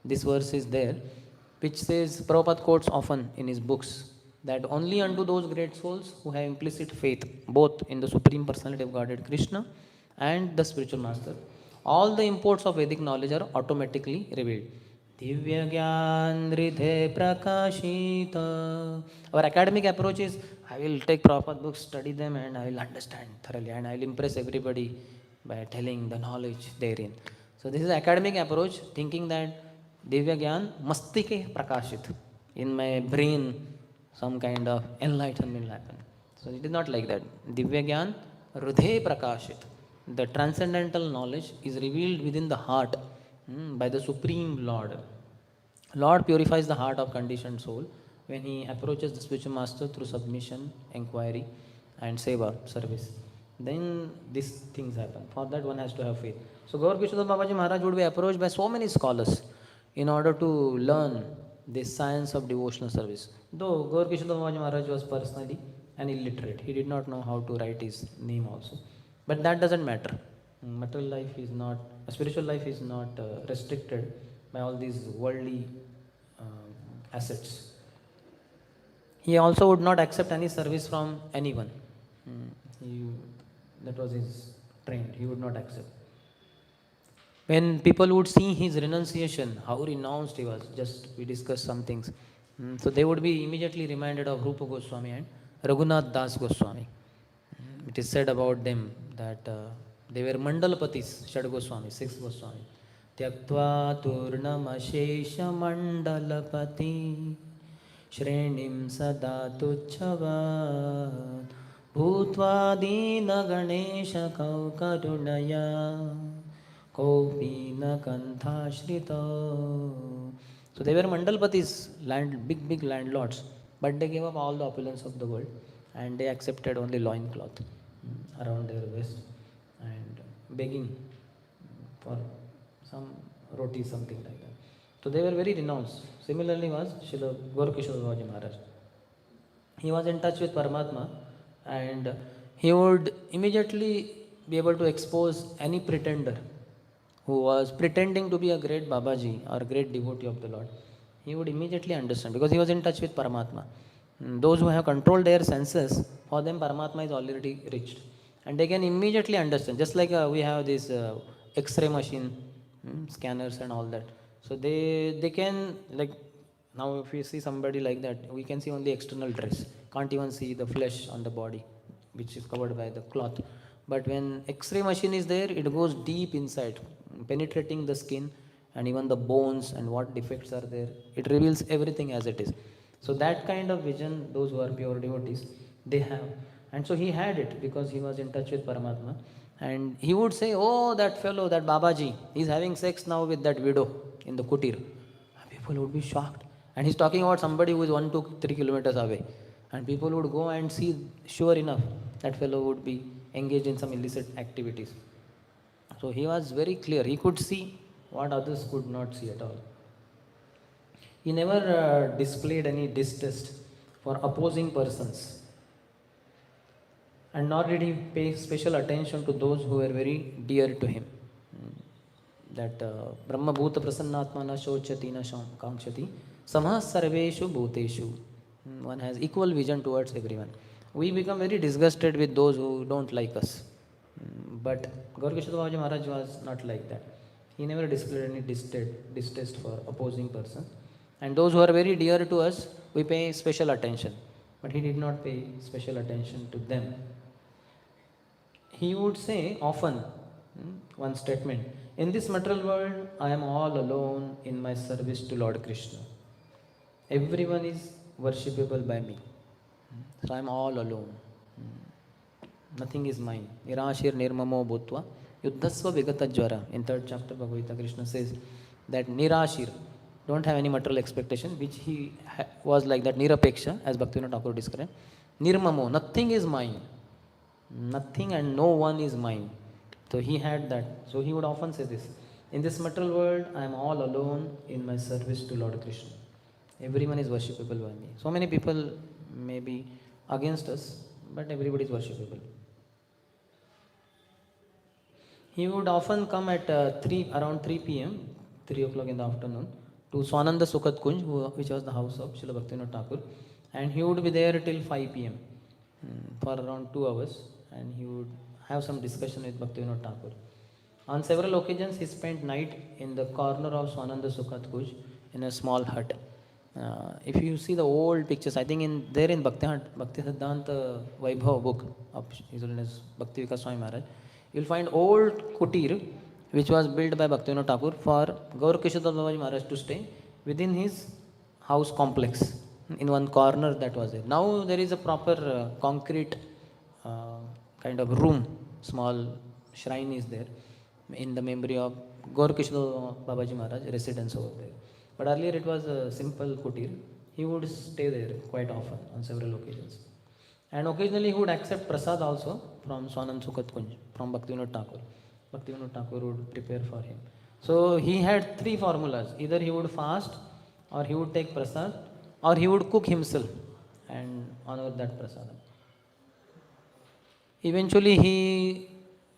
this verse is there, which says, Prabhupada quotes often in his books, that only unto those great souls who have implicit faith, both in the Supreme Personality of Godhead Krishna and the spiritual master, all the imports of Vedic knowledge are automatically revealed. Divya Gyan Ridhe Prakashita. Our academic approach is, I will take Prabhupada books, study them, and I will understand thoroughly, and I will impress everybody by telling the knowledge therein. So this is academic approach, thinking that Divya Gyan Mastike Prakashit. In my brain, some kind of enlightenment will happen. So it is not like that. Divya Gyan Hrudhe Prakashit. The transcendental knowledge is revealed within the heart by the Supreme Lord. Lord purifies the heart of conditioned soul when he approaches the spiritual master through submission, inquiry, and seva, service. Then these things happen. For that, one has to have faith. So Gaur Kishoda Babaji Maharaj would be approached by so many scholars in order to learn this science of devotional service. Though Gaur Kishoda Babaji Maharaj was personally an illiterate, he did not know how to write his name also. But that doesn't matter. Material life is not, spiritual life is not restricted by all these worldly assets. He also would not accept any service from anyone. That was his trend. He would not accept. When people would see his renunciation, how renounced he was, just we discussed some things. So they would be immediately reminded of Rupa Goswami and Raghunath Das Goswami. It is said about them that they were Mandalapatis, Shad Goswami, 6 Goswami. Tyaktva turnamashesha mandalapati shrenim sada tuchavad bhutva dina ganesha kaukarunaya kopina kantha shrita. So they were Mandalapatis, big landlords, but they gave up all the opulence of the world and they accepted only loincloth around their waist and begging for some roti, something like that. So they were very renounced. Similarly was Srila Gaurkishore Babaji Maharaj. He was in touch with Paramatma and he would immediately be able to expose any pretender who was pretending to be a great Babaji or a great devotee of the Lord. He would immediately understand because he was in touch with Paramatma. Those who have controlled their senses, for them Paramatma is already reached. And they can immediately understand, just like we have this X-ray machine, scanners and all that. So they can, like, now if we see somebody like that, we can see only external dress. Can't even see the flesh on the body, which is covered by the cloth. But when X-ray machine is there, it goes deep inside, penetrating the skin and even the bones and what defects are there. It reveals everything as it is. So that kind of vision, those who are pure devotees, they have. And so he had it because he was in touch with Paramatma. And he would say, oh, that fellow, that Babaji, he's having sex now with that widow in the kutir. And people would be shocked. And he's talking about somebody who is 1 to 3 kilometers away. And people would go and see, sure enough, that fellow would be engaged in some illicit activities. So he was very clear. He could see what others could not see at all. He never displayed any distaste for opposing persons, and nor did he pay special attention to those who were very dear to him. That Brahma Bhuta Prasannatma na shochati na kankshati samah sarveshu bhuteshu. One has equal vision towards everyone. We become very disgusted with those who don't like us. But Gaurkishore Babaji Maharaj was not like that. He never displayed any distaste for opposing person. And those who are very dear to us, we pay special attention. But he did not pay special attention to them. He would say often, one statement, in this material world, I am all alone in my service to Lord Krishna. Everyone is worshipable by me. So I am all alone. Nothing is mine. Nirashir nirmamo bhutva yuddhasva vigata jvara. In third chapter Bhagavad Gita, Krishna says that Nirashir, don't have any material expectation, which he was like that, Nirapeksha, as Bhaktivinoda Thakur described. Nirmamo, nothing is mine. Nothing and no one is mine. So he had that. So he would often say this, in this material world, I am all alone in my service to Lord Krishna. Everyone is worshipable by me. So many people may be against us, but everybody is worshipable. He would often come at around 3 p.m., 3 o'clock in the afternoon, to Swananda Sukhat Kunj, which was the house of Srila Bhaktivinoda Thakur, and he would be there till 5 p.m. For around 2 hours, and he would have some discussion with Bhaktivinoda Thakur. On several occasions, he spent night in the corner of Swananda Sukhat Kunj in a small hut. If you see the old pictures, I think in Bhakti Siddhanta Vaibhav book of His Holiness Bhakti Vikas Swami Maharaj, you'll find old kutir which was built by Bhaktivinoda Thakur for Gaur Kishore Babaji Maharaj to stay within his house complex. In one corner that was there. Now there is a proper concrete kind of room, small shrine is there in the memory of Gaur Kishore Babaji Maharaj residence over there. But earlier it was a simple kutir. He would stay there quite often on several occasions. And occasionally he would accept prasad also from Swanand Sukhat Kunj, from Bhaktivinoda Thakur. Bhaktivinoda Thakur would prepare for him. So he had 3 formulas. Either he would fast, or he would take prasad, or he would cook himself and honor that prasadam. Eventually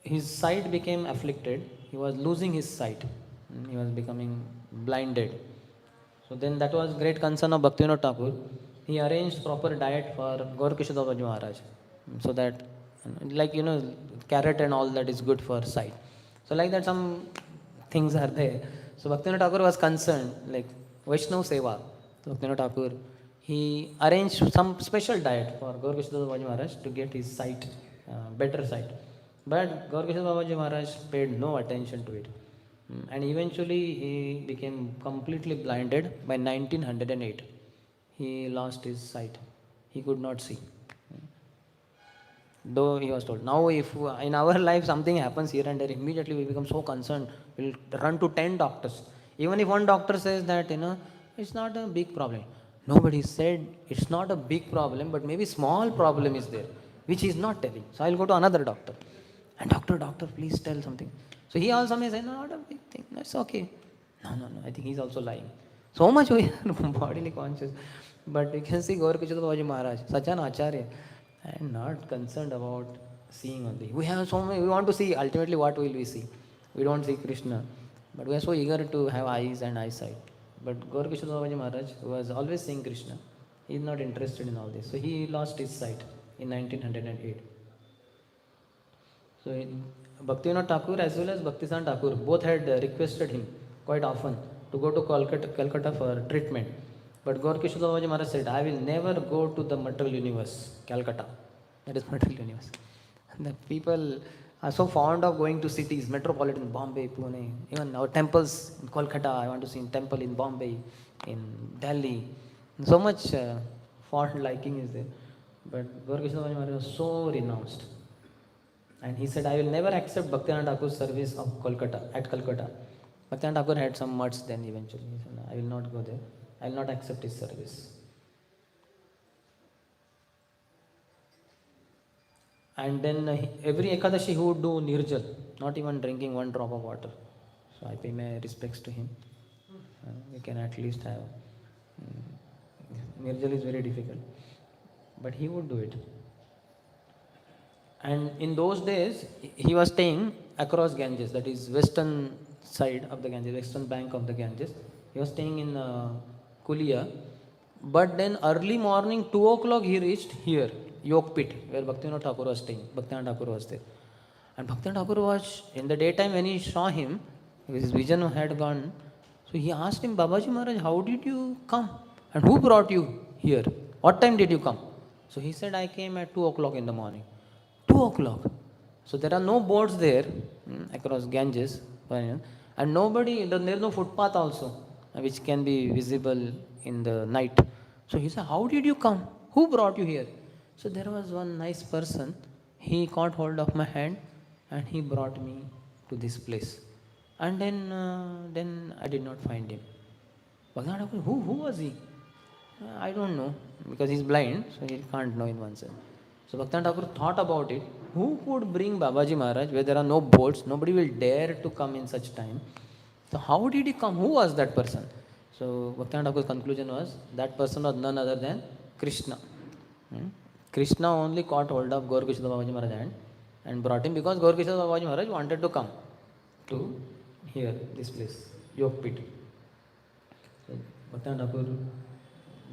his sight became afflicted. He was losing his sight. He was becoming blinded. So then that was great concern of Bhaktivinoda Thakur. He arranged proper diet for Gaur Kishore Babaji Maharaj, so that, like, carrot and all that is good for sight. So like that some things are there. So Bhaktivinoda Thakur was concerned, like Vaishnav Seva. So Bhaktivinoda Thakur, he arranged some special diet for Gaur Kishore Babaji Maharaj to get his sight, better sight. But Gaur Kishore Babaji Maharaj paid no attention to it. And eventually he became completely blinded by 1908. He lost his sight. He could not see. Though he was told. Now if in our life something happens here and there, immediately we become so concerned. We'll run to 10 doctors. Even if one doctor says that, it's not a big problem. Nobody said it's not a big problem, but maybe small problem is there, which he is not telling. So I'll go to another doctor. And doctor, please tell something. So he also may say, no, not a big thing. It's okay. No. I think he's also lying. So much we are bodily conscious. But you can see Gaur Kishore Babaji Maharaj, such an acharya, and not concerned about seeing only. We have so many, we want to see, ultimately what will we see? We don't see Krishna. But we are so eager to have eyes and eyesight. But Gaur Kishore Babaji Maharaj, who was always seeing Krishna, he is not interested in all this. So he lost his sight in 1908. So Bhaktivinoda Thakur as well as Bhaktisiddhanta Thakur both had requested him quite often to go to Calcutta for treatment. But Gaur Kishore Babaji Maharaj said, I will never go to the material universe, Calcutta. That is material universe. And the people are so fond of going to cities, metropolitan, Bombay, Pune, even our temples in Kolkata. I want to see a temple in Bombay, in Delhi. And so much fond liking is there. But Gaur Kishore Babaji Maharaj was so renounced. And he said, I will never accept Bhaktivinoda Thakur's service of at Calcutta. Bhaktivinoda Thakur had some mutts then eventually. He said, no, I will not go there. I will not accept his service. And then every Ekadashi he would do Nirjal. not even drinking one drop of water. So I pay my respects to him. We can at least have. Nirjal is very difficult, but he would do it. And in those days, he was staying across Ganges, that is western side of the Ganges, western bank of the Ganges. He was staying in Kulia. But then early morning, 2 o'clock, he reached here, Yogpit, where Bhaktivinoda Thakur was staying. Bhaktivinoda Thakur was there. And Bhaktivinoda Thakur was, in the daytime when he saw him, his vision had gone. So he asked him, Babaji Maharaj, how did you come? And who brought you here? What time did you come? So he said, I came at 2 o'clock in the morning. 2 o'clock. So there are no boards there across Ganges. And nobody, there is no footpath also, which can be visible in the night. So he said, how did you come? Who brought you here? So there was one nice person. He caught hold of my hand and he brought me to this place. And then I did not find him. Who was he? I don't know, because he's blind, so he can't know in one sense. So Bhaktivinoda Thakur thought about it. Who could bring Babaji Maharaj where there are no boats? Nobody will dare to come in such time. So how did he come? Who was that person? So Bhaktivinoda Thakur's conclusion was that person was none other than Krishna. Krishna only caught hold of Gaur Kishore Babaji Maharaj hand and brought him, because Gaur Kishore Babaji Maharaj wanted to come to here, this place, Yogpit. So Bhaktivinoda Thakur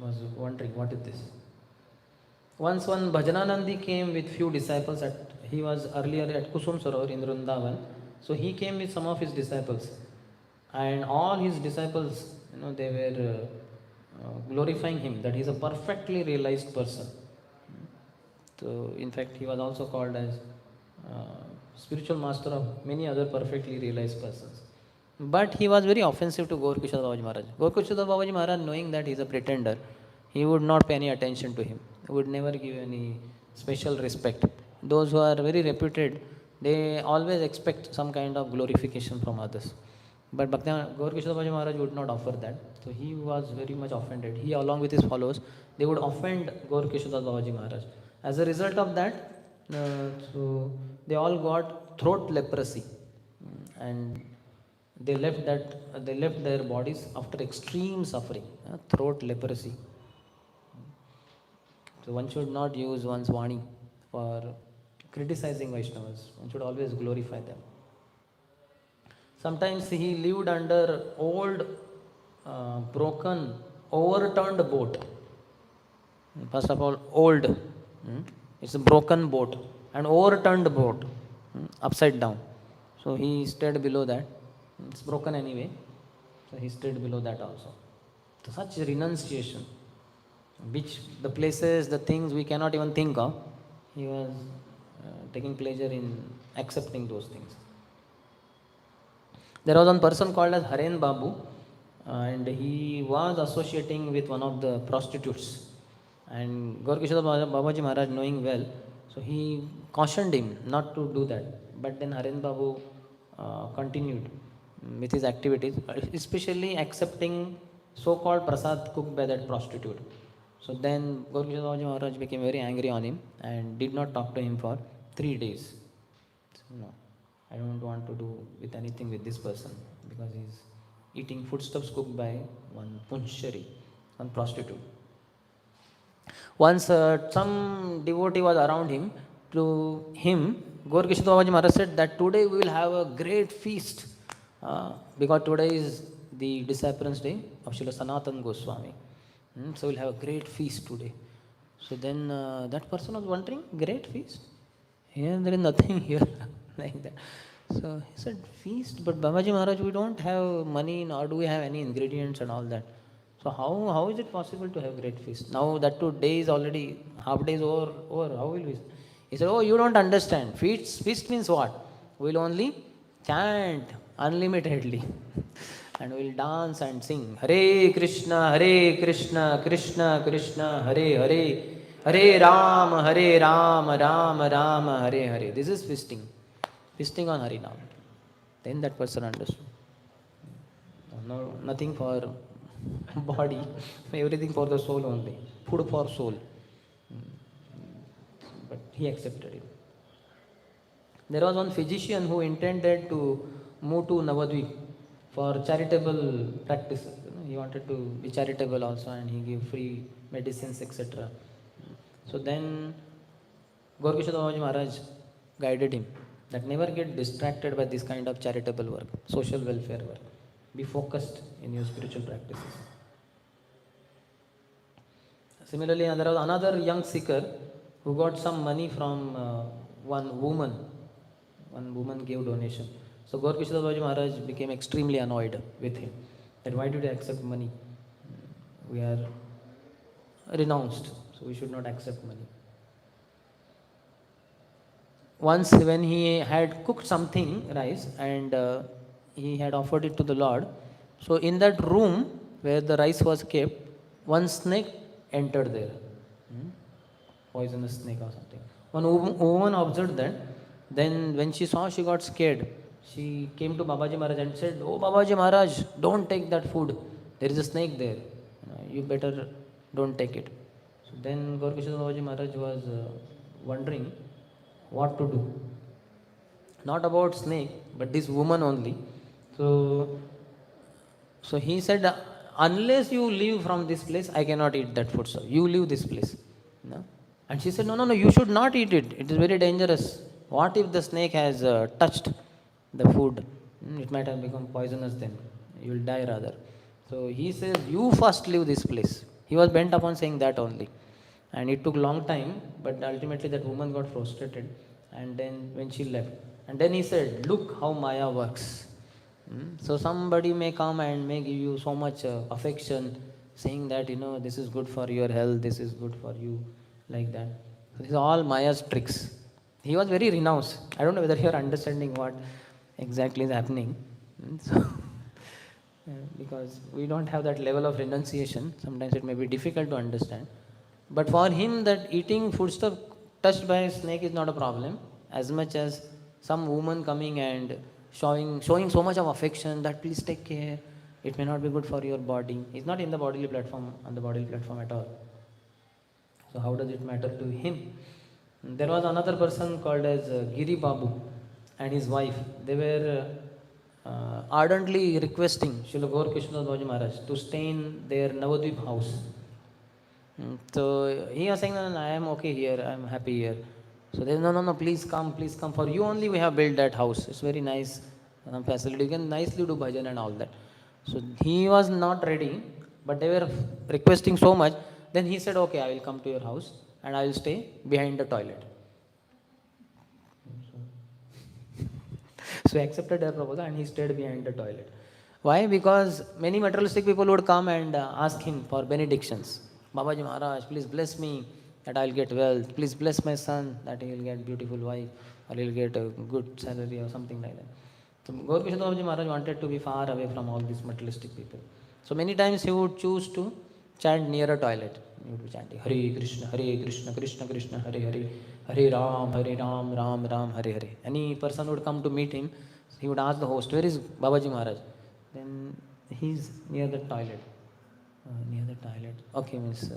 was wondering, what is this? Once one Bhajananandi came with few disciples. He was earlier at Kusum Sarovar in Vrindavan. So he came with some of his disciples. And all his disciples, they were glorifying him, that he is a perfectly realized person. So in fact, he was also called as spiritual master of many other perfectly realized persons. But he was very offensive to Gaur Kishore Babaji Maharaj. Gaur Kishore Babaji Maharaj, knowing that he is a pretender, he would not pay any attention to him. He would never give any special respect. Those who are very reputed, they always expect some kind of glorification from others. But Gaur Kishore Babaji Maharaj would not offer that. So he was very much offended. He, along with his followers, they would offend Gaur Kishore Babaji Maharaj. As a result of that, so they all got throat leprosy, and they left their bodies after extreme suffering. Throat leprosy. So one should not use one's Vani for criticizing Vaishnavas. One should always glorify them. Sometimes he lived under old, broken, overturned boat. First of all, old. It's a broken boat, an overturned boat, upside down. So he stayed below that. It's broken anyway. So he stayed below that also. So such renunciation, which the places, the things we cannot even think of, he was taking pleasure in accepting those things. There was one person called as Haren Babu, and he was associating with one of the prostitutes. And Gaur Kishore Babaji Maharaj, knowing well, so he cautioned him not to do that. But then Haren Babu continued with his activities, especially accepting so-called prasad cooked by that prostitute. So then Gaur Kishore Babaji Maharaj became very angry on him and did not talk to him for 3 days. So, no, I don't want to do with anything with this person, because he is eating foodstuffs cooked by one punchari, one prostitute. Once some devotee was around him. To him, Gaur Kishore Babaji Maharaj said that today we will have a great feast, because today is the disappearance day of Srila Sanatana Goswami. So we'll have a great feast today. So then that person was wondering, great feast? Here there is nothing here like that. So he said, feast, but Babaji Maharaj, we don't have money, nor do we have any ingredients and all that. So how is it possible to have great feast? Now that 2 days already, half day is over, how will we? He said, oh, you don't understand. Feast means what? We'll only chant unlimitedly. And we'll dance and sing. Hare Krishna, Krishna Krishna, Hare Hare, Hare Rama, Rama Rama, Hare Hare. This is feasting. Feasting on Harinam. Then that person understood. No, nothing for body, everything for the soul only. Food for soul. But he accepted it. There was one physician who intended to move to Navadvip for charitable practices. He wanted to be charitable also, and he gave free medicines, etc. So then Gaurkishore Babaji Maharaj guided him that never get distracted by this kind of charitable work, social welfare work. Be focused in your spiritual practices. Similarly, there was another young seeker who got some money from one woman. One woman gave donation. So Gaurkishore Babaji Maharaj became extremely annoyed with him. That why did you accept money? We are renounced, so we should not accept money. Once when he had cooked something, rice, and he had offered it to the Lord, so in that room where the rice was kept, one snake entered there. Poisonous snake or something. One woman observed that. Then when she saw, she got scared. She came to Babaji Maharaj and said, "Oh Babaji Maharaj, don't take that food. There is a snake there. You better don't take it." So then Gaurkishore Babaji Maharaj was wondering what to do. Not about snake, but this woman only. So he said, "Unless you leave from this place, I cannot eat that food, sir. You leave this place." No? And she said, no, you should not eat it. It is very dangerous. What if the snake has touched the food? It might have become poisonous then. You will die rather. So he says, you first leave this place. He was bent upon saying that only. And it took long time, but ultimately that woman got frustrated. And then when she left, and then he said, look how Maya works. So somebody may come and may give you so much affection, saying that, this is good for your health, this is good for you, like that. So these are all Maya's tricks. He was very renounced. I don't know whether you are understanding what exactly is happening. So, because we don't have that level of renunciation, sometimes it may be difficult to understand. But for him, that eating foodstuff touched by a snake is not a problem, as much as some woman coming and showing so much of affection that please take care, it may not be good for your body. It's not in the bodily platform, on the bodily platform at all. So how does it matter to him? There was another person called as Giri Babu and his wife. They were ardently requesting Srila Gaurkishore Babaji Maharaj to stay in their Navadvip house. So he was saying, no, I am okay here, I am happy here. So they said, no, please come. For you only we have built that house. It's very nice facility. You can nicely do bhajan and all that. So he was not ready, but they were requesting so much. Then he said, okay, I will come to your house and I will stay behind the toilet. So he accepted their proposal and he stayed behind the toilet. Why? Because many materialistic people would come and ask him for benedictions. Babaji Maharaj, please bless me that I will get wealth. Please bless my son that he will get beautiful wife or he will get a good salary or something like that. So Gaurkishore Babaji Maharaj wanted to be far away from all these materialistic people. So many times he would choose to chant near a toilet. He would be chanting Hare Krishna, Krishna Krishna, Hare Hare, Hare Ram, Ram Ram, Hare Hare. Any person would come to meet him, he would ask the host, where is Babaji Maharaj? Then he's near the toilet. Okay, means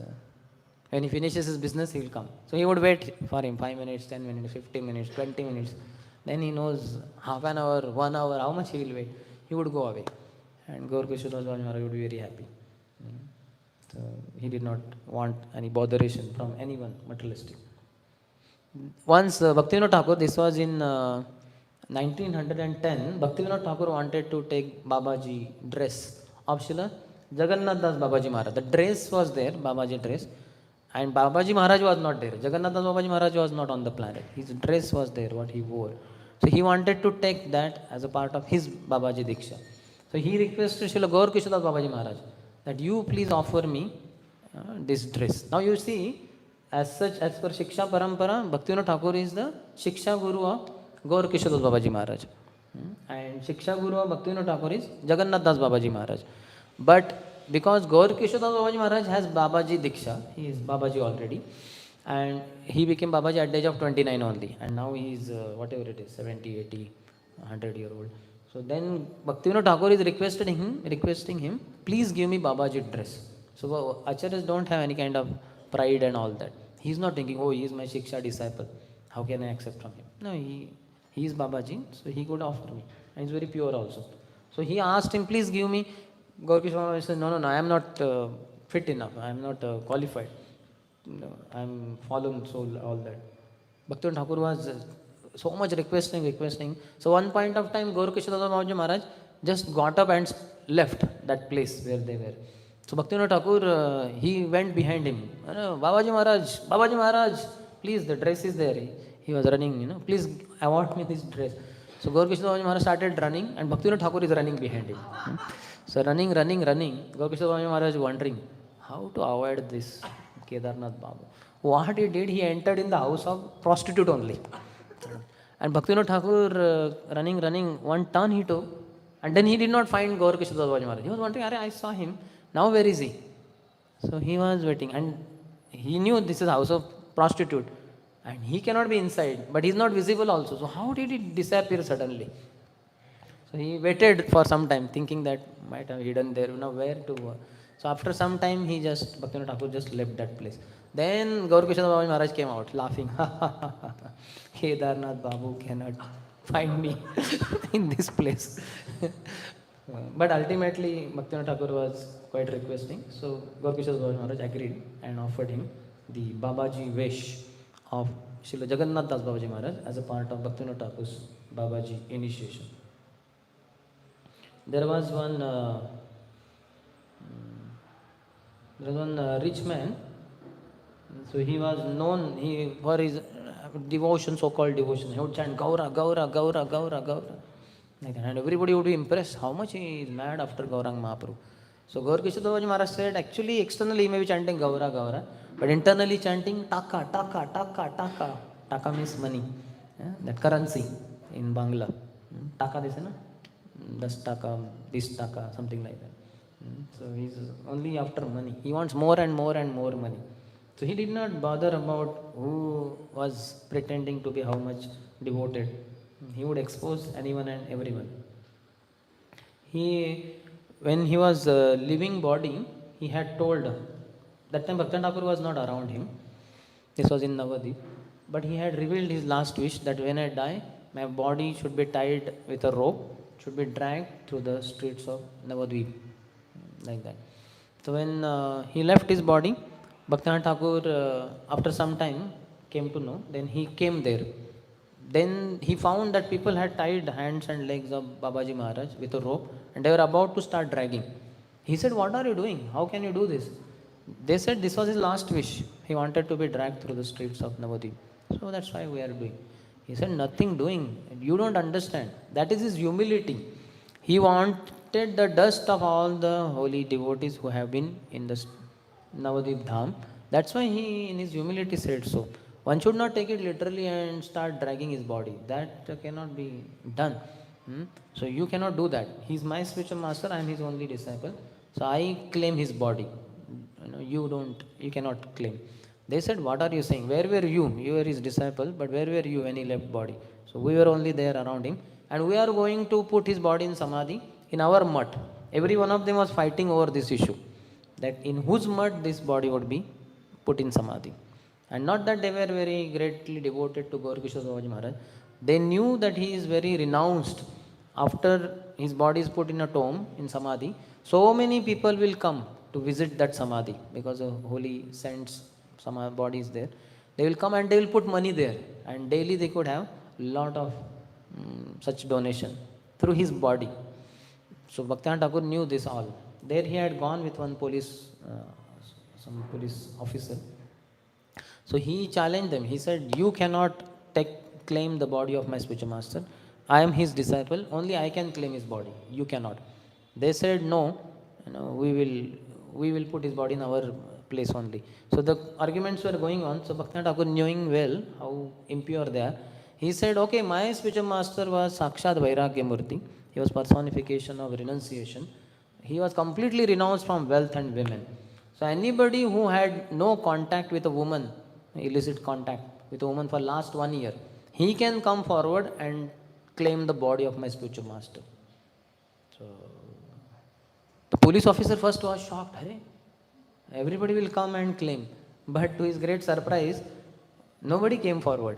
when he finishes his business, he will come. So he would wait for him 5 minutes, 10 minutes, 15 minutes, 20 minutes. Then he knows half an hour, 1 hour, how much he will wait. He would go away. And Gaurkishore Babaji Maharaj would be very happy. So he did not want any botheration from anyone materialistic. Once Bhaktivinoda Thakur, this was in 1910, Bhaktivinoda Thakur wanted to take Babaji dress of Srila Jagannath Das Babaji Maharaj. The dress was there, Babaji dress, and Babaji Maharaj was not there. Jagannath Das Babaji Maharaj was not on the planet. His dress was there, what he wore. So he wanted to take that as a part of his Babaji Diksha. So he requested Srila Gaurkishore Das Babaji Maharaj that you please offer me this dress. Now you see, as such, as per Shiksha Parampara, Bhaktivinoda Thakur is the Shiksha Guru of Gaurkishore Das Babaji Maharaj. And Shiksha Guru of Bhaktivinoda Thakur is Jagannath Das Babaji Maharaj. But because Gaurkishore Das Babaji Maharaj has Babaji Diksha, he is Babaji already, and he became Babaji at the age of 29 only, and now he is whatever it is, 70, 80, 100-year-old. So then Bhaktivinoda Thakur is requesting him, please give me Babaji dress. So Acharyas don't have any kind of pride and all that. He is not thinking, oh, he is my Shiksha disciple, how can I accept from him? No, he he is Babaji, so he could offer me. And he's very pure also. So he asked him, please give me. Gaurkishore Babaji said, no, I am not fit enough. I am not qualified. No, I am fallen soul, all that. Bhaktivinoda Thakur was so much requesting. So one point of time, Gaurkishore Babaji Maharaj just got up and left that place where they were. So Bhaktivinoda Thakur, he went behind him. Babaji Maharaj, please, the dress is there. He was running, please award me this dress. So Gaurkishore Babaji Maharaj started running and Bhaktivinoda Thakur is running behind him. So running. Gaurkishore Babaji Maharaj wondering how to avoid this Kedarnath Babu. What he did, he entered in the house of prostitute only. And Bhaktivinoda Thakur running, one turn he took, and then he did not find Gaurkishore Babaji Maharaj. He was wondering, I saw him, now where is he? So he was waiting, and he knew this is house of prostitute, and he cannot be inside, but he is not visible also. So how did he disappear suddenly? So he waited for some time, thinking that might have hidden there, where to. So after some time, Bhaktivinoda Thakur just left that place. Then Gaurkishore Babaji Maharaj came out laughing. Kedarnath Babu cannot find me in this place. But ultimately, Bhaktivinoda Thakur was quite requesting. So Gaurkishore Babaji Maharaj agreed and offered him the Babaji Vesh of Srila Jagannath Das Babaji Maharaj as a part of Bhaktivinoda Thakur's Babaji initiation. There was one rich man. So he was known for his devotion, so-called devotion. He would chant Gaura, Gaura, Gaura, Gaura, Gaura. Like that. And everybody would be impressed how much he is mad after Gaurang Mahaprabhu. So Gaurkishore Babaji Maharaj said, actually externally he may be chanting Gaura, Gaura, but internally chanting Taka, Taka, Taka, Taka. Taka means money. That currency in Bangla. Taka this, 10 taka, 20 taka, something like that. So he's only after money. He wants more and more and more money. So he did not bother about who was pretending to be how much devoted. He would expose anyone and everyone. When he was leaving body, he had told, that time Bhaktivinoda Thakur was not around him. This was in Navadvip. But he had revealed his last wish that when I die, my body should be tied with a rope, should be dragged through the streets of Navadvip. Like that. So when he left his body, Bhaktivinoda Thakur, after some time, came to know. Then he came there. Then he found that people had tied hands and legs of Babaji Maharaj with a rope and they were about to start dragging. He said, what are you doing? How can you do this? They said this was his last wish. He wanted to be dragged through the streets of Navadvip. So that's why we are doing. He said, nothing doing. You don't understand. That is his humility. He wanted the dust of all the holy devotees who have been in the Navadvip Dham. That's why he in his humility said so. One should not take it literally and start dragging his body. That cannot be done. So you cannot do that. He is my spiritual master, I am his only disciple. So I claim his body. You cannot claim. They said, what are you saying? Where were you? You were his disciple, but where were you when he left body? So we were only there around him. And we are going to put his body in Samadhi in our mutt. Every one of them was fighting over this issue. That in whose mutt this body would be put in Samadhi. And not that they were very greatly devoted to Gaurkishore Babaji Maharaj. They knew that he is very renounced. After his body is put in a tomb in Samadhi, so many people will come to visit that Samadhi because of holy saints' body is there. They will come and they will put money there. And daily they could have lot of such donation through his body. So Bhaktivinoda Thakur knew this all. There he had gone with one some police officer. So he challenged them. He said, you cannot claim the body of my spiritual master. I am his disciple. Only I can claim his body. You cannot. They said, no, we will put his body in our place only. So the arguments were going on. So Bhaktivinoda Thakur, knowing well how impure they are, he said, okay, my spiritual master was Sakshat Vairagya Murti. He was personification of renunciation. He was completely renounced from wealth and women. So anybody who had no contact with a woman, illicit contact with a woman for last 1 year, he can come forward and claim the body of my spiritual master. So the police officer first was shocked. Everybody will come and claim. But to his great surprise, nobody came forward.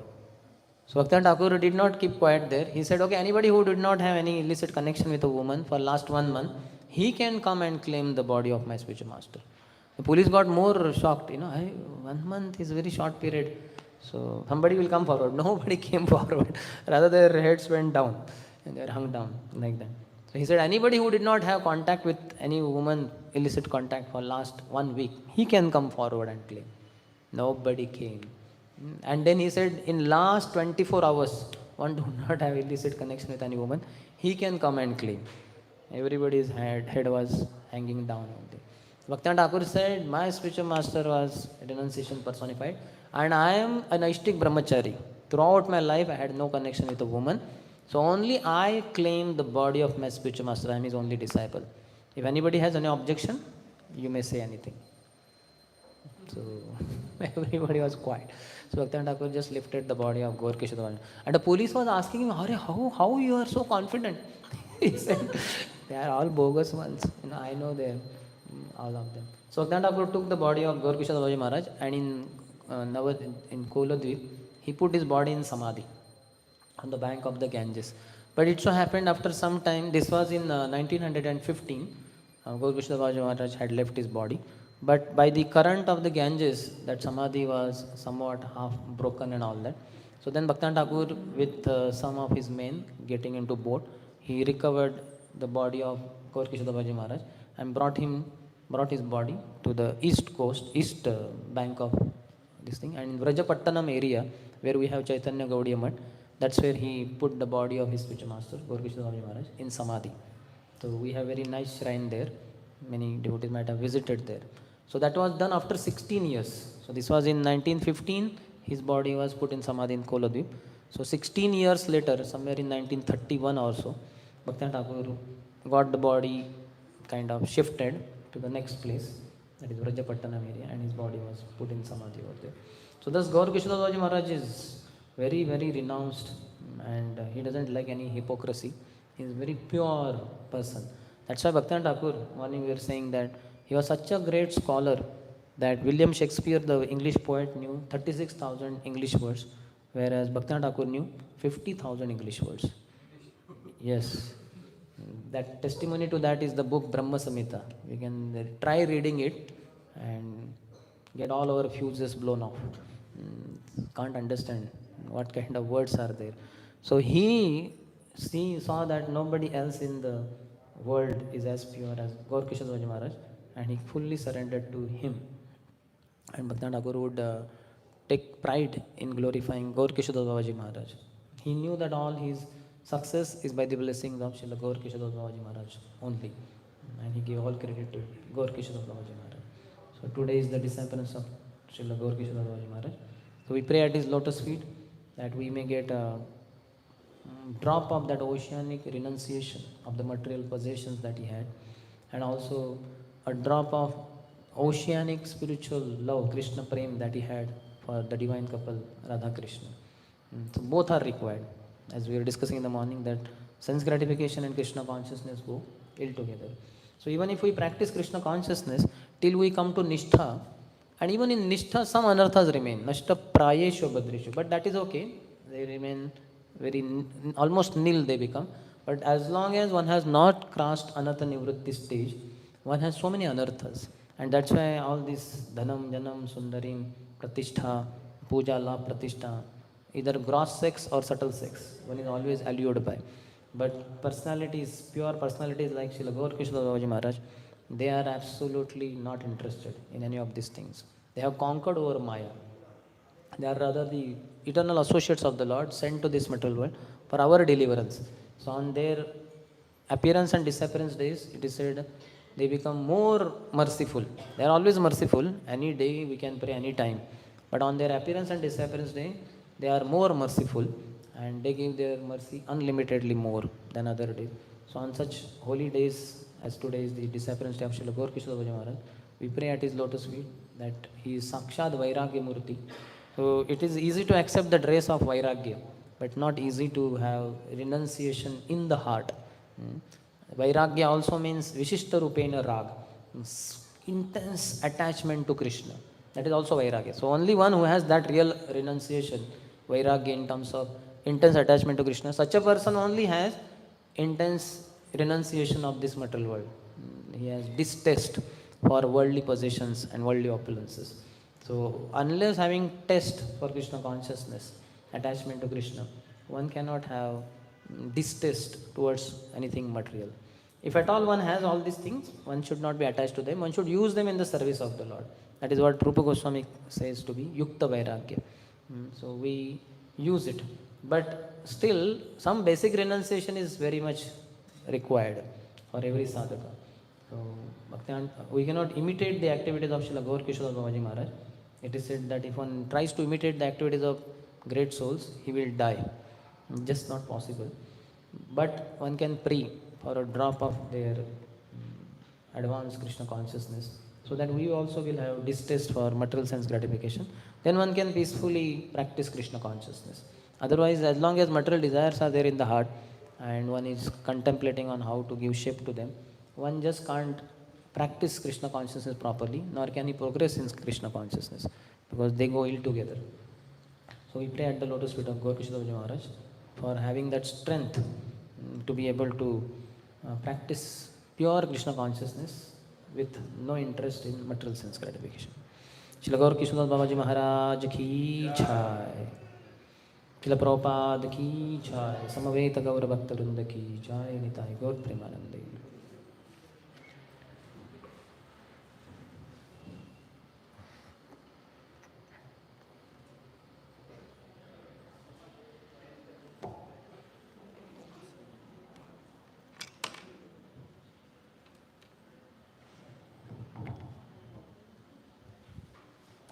So Bhaktivinoda Thakur did not keep quiet there. He said, okay, anybody who did not have any illicit connection with a woman for last 1 month, he can come and claim the body of my spiritual master. The police got more shocked. 1 month is a very short period. So somebody will come forward. Nobody came forward. Rather their heads went down and they were hung down like that. So he said, anybody who did not have contact with any woman, illicit contact for last 1 week, he can come forward and claim. Nobody came. And then he said, in last 24 hours, one do not have illicit connection with any woman, he can come and claim. Everybody's head was hanging down. Bhaktivinoda Thakur said, my spiritual master was renunciation personified, and I am an Aishtik Brahmachari. Throughout my life, I had no connection with a woman. So only I claim the body of my spiritual master. I am his only disciple. If anybody has any objection, you may say anything. So everybody was quiet. So Bhaktivinoda Thakur just lifted the body of Gaur Kishore Bhajan. And the police was asking him, how you are so confident? He said, they are all bogus ones. I know them, all of them. So Bhaktivinoda Thakur took the body of Gaur Kishore Bhajan Maharaj, and in Koladvip, he put his body in Samadhi on the bank of the Ganges. But it so happened after some time, this was in 1915, Gaur Kishore Bhajan Maharaj had left his body. But by the current of the Ganges, that Samadhi was somewhat half broken and all that. So then Bhaktivinoda Thakur, with some of his men getting into boat, he recovered the body of Gaur Kishore Bhajan Maharaj and brought his body to the east bank of this thing. And in Vrajapattanam area, where we have Chaitanya Gaudiya Math, that's where he put the body of his spiritual master, Gaur Kishore Bhajan Maharaj, in Samadhi. So we have very nice shrine there. Many devotees might have visited there. So that was done after 16 years. So this was in 1915, his body was put in Samadhi in Koladvip. So 16 years later, somewhere in 1931 or so, Bhaktivinoda Thakur got the body kind of shifted to the next place, that is Vrajapattanam area, and his body was put in Samadhi over there. So thus Gaur Kishore Bhajan Maharaj is very, very renounced, and he doesn't like any hypocrisy. He is a very pure person. That's why Bhaktivinoda Thakur, morning we were saying that he was such a great scholar that William Shakespeare, the English poet, knew 36,000 English words, whereas Bhaktivinoda Thakur knew 50,000 English words. Yes. That testimony to that is the book Brahma Samhita. We can try reading it and get all our fuses blown off. Can't understand what kind of words are there. So he saw that nobody else in the world is as pure as Gaur Kishore Bhajan Maharaj, and he fully surrendered to him. And Bhaktivinoda Thakur would take pride in glorifying Gaur Kishore Bhajan Maharaj. He knew that all his success is by the blessings of Srila Gaur Kishore Bhajan Maharaj only, and he gave all credit to Gaur Kishore Bhajan Maharaj. So today is the disappearance of Srila Gaur Kishore Bhajan Maharaj. So we pray at his lotus feet that we may get a drop of that oceanic renunciation of the material possessions that he had, and also a drop of oceanic spiritual love, Krishna Prem, that he had for the divine couple Radha Krishna. So both are required. As we were discussing in the morning, that sense gratification and Krishna consciousness go ill together. So even if we practice Krishna consciousness till we come to Nishtha, and even in Nishtha some anarthas remain, Nashta Prayeshu Badrishu, but that is okay. They remain very almost nil, they become. But as long as one has not crossed Anartha Nivritti stage, one has so many anarthas. And that's why all this Dhanam, Janam, Sundarim, Pratishtha, Puja, La, Pratishtha, either gross sex or subtle sex, one is always allured by. But personalities, pure personalities like Srila Gaur Kishore Bhajan Maharaj, they are absolutely not interested in any of these things. They have conquered over Maya. They are rather the eternal associates of the Lord sent to this material world for our deliverance. So on their appearance and disappearance days, it is said they become more merciful. They are always merciful. Any day we can pray any time. But on their appearance and disappearance day, they are more merciful, and they give their mercy unlimitedly more than other days. So on such holy days as today is the disappearance day of Srila Gaur Kishore Bhajan Maharaj, we pray at his lotus feet that he is Sakshad Vairagya Murti. So it is easy to accept the dress of Vairagya, but not easy to have renunciation in the heart. Vairagya also means Vishishta Rupena Rag, intense attachment to Krishna. That is also Vairagya. So only one who has that real renunciation vairagya in terms of intense attachment to Krishna, such a person only has intense renunciation of this material world. He has distaste for worldly possessions and worldly opulences. So unless having taste for Krishna consciousness, attachment to Krishna, one cannot have distaste towards anything material. If at all one has all these things, one should not be attached to them. One should use them in the service of the Lord. That is what Rupa Goswami says to be Yukta Vairagya. So we use it. But still, some basic renunciation is very much required for every sadhaka. So we cannot imitate the activities of Srila Gaur Kishore Babaji Maharaj. It is said that if one tries to imitate the activities of great souls, he will die. Just not possible. But one can pray for a drop of their advanced Krishna consciousness, so that we also will have distaste for material sense gratification. Then one can peacefully practice Krishna consciousness. Otherwise, as long as material desires are there in the heart and one is contemplating on how to give shape to them, one just can't practice Krishna consciousness properly, nor can he progress in Krishna consciousness, because they go ill together. So we pray at the lotus feet of Gaur Kishore Maharaj for having that strength to be able to practice pure Krishna consciousness with no interest in material sense gratification. Srila Gaur Kishore Babaji Maharaj ki jai. Srila Prabhupada ki jai. Samaveta Gaur Bhakta Vrinda ki jai. Nitai Gaur Premanande.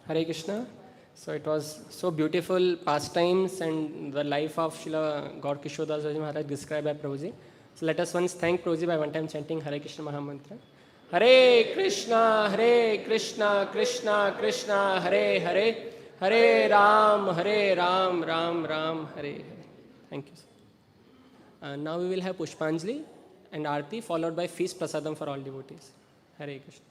Hare Krishna. So it was so beautiful pastimes and the life of Srila Gaur Kishore Das Maharaj described by Prabhuji. So let us once thank Prabhuji by one time chanting Hare Krishna Mahamantra. Hare Krishna, Krishna Krishna, Hare Hare, Hare Ram, Ram Ram, Hare Hare. Thank you, sir. Now we will have Pushpanjali and Aarti followed by feast prasadam for all devotees. Hare Krishna.